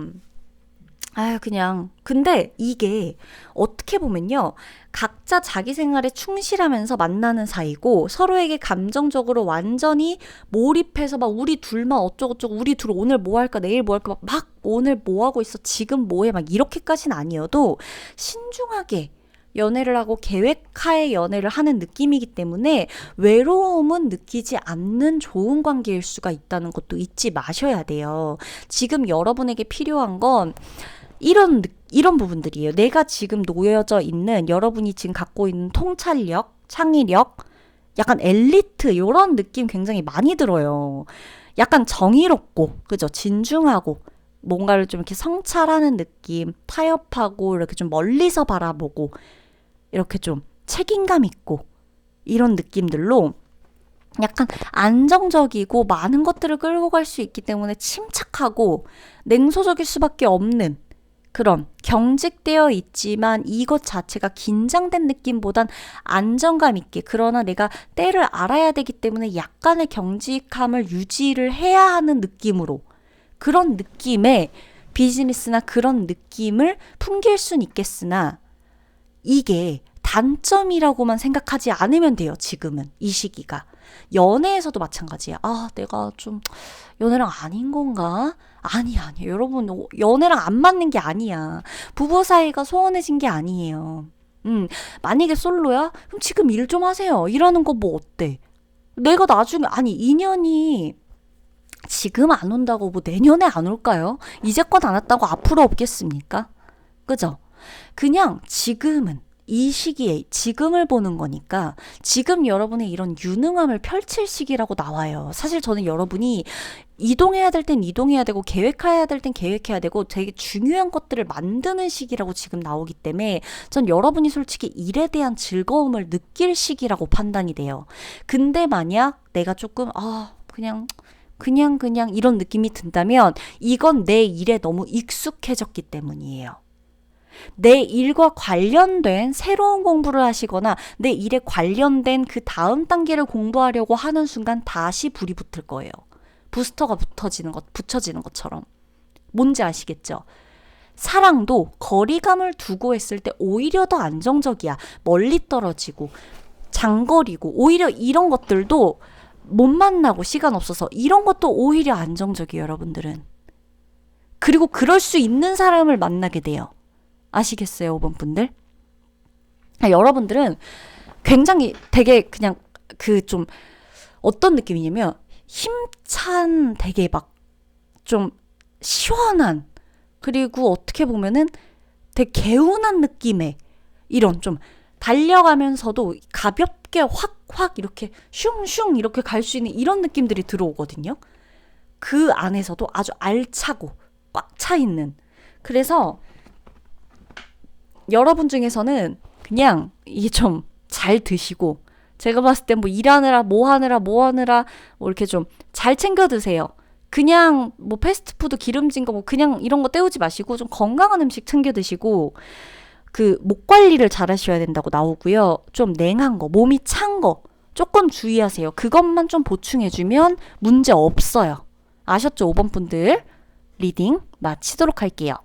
그냥. 근데 이게 어떻게 보면요. 각자 자기 생활에 충실하면서 만나는 사이고 서로에게 감정적으로 완전히 몰입해서 막 우리 둘만 어쩌고저쩌고 우리 둘 오늘 뭐 할까 내일 뭐 할까 막 오늘 뭐 하고 있어 지금 뭐 해 막 이렇게까지는 아니어도 신중하게 연애를 하고 계획하에 연애를 하는 느낌이기 때문에 외로움은 느끼지 않는 좋은 관계일 수가 있다는 것도 잊지 마셔야 돼요. 지금 여러분에게 필요한 건 이런 부분들이에요. 내가 지금 놓여져 있는 여러분이 지금 갖고 있는 통찰력, 창의력, 약간 엘리트 이런 느낌 굉장히 많이 들어요. 약간 정의롭고 그죠? 진중하고 뭔가를 좀 이렇게 성찰하는 느낌, 타협하고 이렇게 좀 멀리서 바라보고 이렇게 좀 책임감 있고 이런 느낌들로 약간 안정적이고 많은 것들을 끌고 갈 수 있기 때문에 침착하고 냉소적일 수밖에 없는 그런 경직되어 있지만 이것 자체가 긴장된 느낌보단 안정감 있게 그러나 내가 때를 알아야 되기 때문에 약간의 경직함을 유지를 해야 하는 느낌으로 그런 느낌의 비즈니스나 그런 느낌을 풍길 수는 있겠으나 이게 단점이라고만 생각하지 않으면 돼요. 지금은 이 시기가. 연애에서도 마찬가지야. 내가 좀 연애랑 아닌 건가? 아니야. 여러분 연애랑 안 맞는 게 아니야. 부부 사이가 소원해진 게 아니에요. 만약에 솔로야? 그럼 지금 일 좀 하세요. 일하는 거 뭐 어때? 내가 나중에 인연이 지금 안 온다고 뭐 내년에 안 올까요? 이제껏 안 왔다고 앞으로 없겠습니까? 그죠? 그냥 지금은 이 시기에 지금을 보는 거니까 지금 여러분의 이런 유능함을 펼칠 시기라고 나와요. 사실 저는 여러분이 이동해야 될 땐 이동해야 되고 계획해야 될 땐 계획해야 되고 되게 중요한 것들을 만드는 시기라고 지금 나오기 때문에 전 여러분이 솔직히 일에 대한 즐거움을 느낄 시기라고 판단이 돼요. 근데 만약 내가 조금 그냥 이런 느낌이 든다면 이건 내 일에 너무 익숙해졌기 때문이에요. 내 일과 관련된 새로운 공부를 하시거나 내 일에 관련된 그 다음 단계를 공부하려고 하는 순간 다시 불이 붙을 거예요. 부스터가 붙여지는 것처럼. 뭔지 아시겠죠? 사랑도 거리감을 두고 했을 때 오히려 더 안정적이야. 멀리 떨어지고 장거리고 오히려 이런 것들도 못 만나고 시간 없어서 이런 것도 오히려 안정적이에요, 여러분들은. 그리고 그럴 수 있는 사람을 만나게 돼요. 아시겠어요, 5번 분들? 여러분들은 굉장히 되게 그냥 그 좀 어떤 느낌이냐면 힘찬 되게 막 좀 시원한 그리고 어떻게 보면은 되게 개운한 느낌의 이런 좀 달려가면서도 가볍게 확확 이렇게 슝슝 이렇게 갈 수 있는 이런 느낌들이 들어오거든요. 그 안에서도 아주 알차고 꽉 차 있는. 그래서 여러분 중에서는 그냥 이게 좀 잘 드시고 제가 봤을 땐 뭐 일하느라 뭐 하느라 뭐 이렇게 좀 잘 챙겨 드세요. 그냥 뭐 패스트푸드 기름진 거 뭐 그냥 이런 거 때우지 마시고 좀 건강한 음식 챙겨 드시고 그 목 관리를 잘 하셔야 된다고 나오고요. 좀 냉한 거, 몸이 찬 거 조금 주의하세요. 그것만 좀 보충해주면 문제 없어요. 아셨죠? 5번 분들 리딩 마치도록 할게요.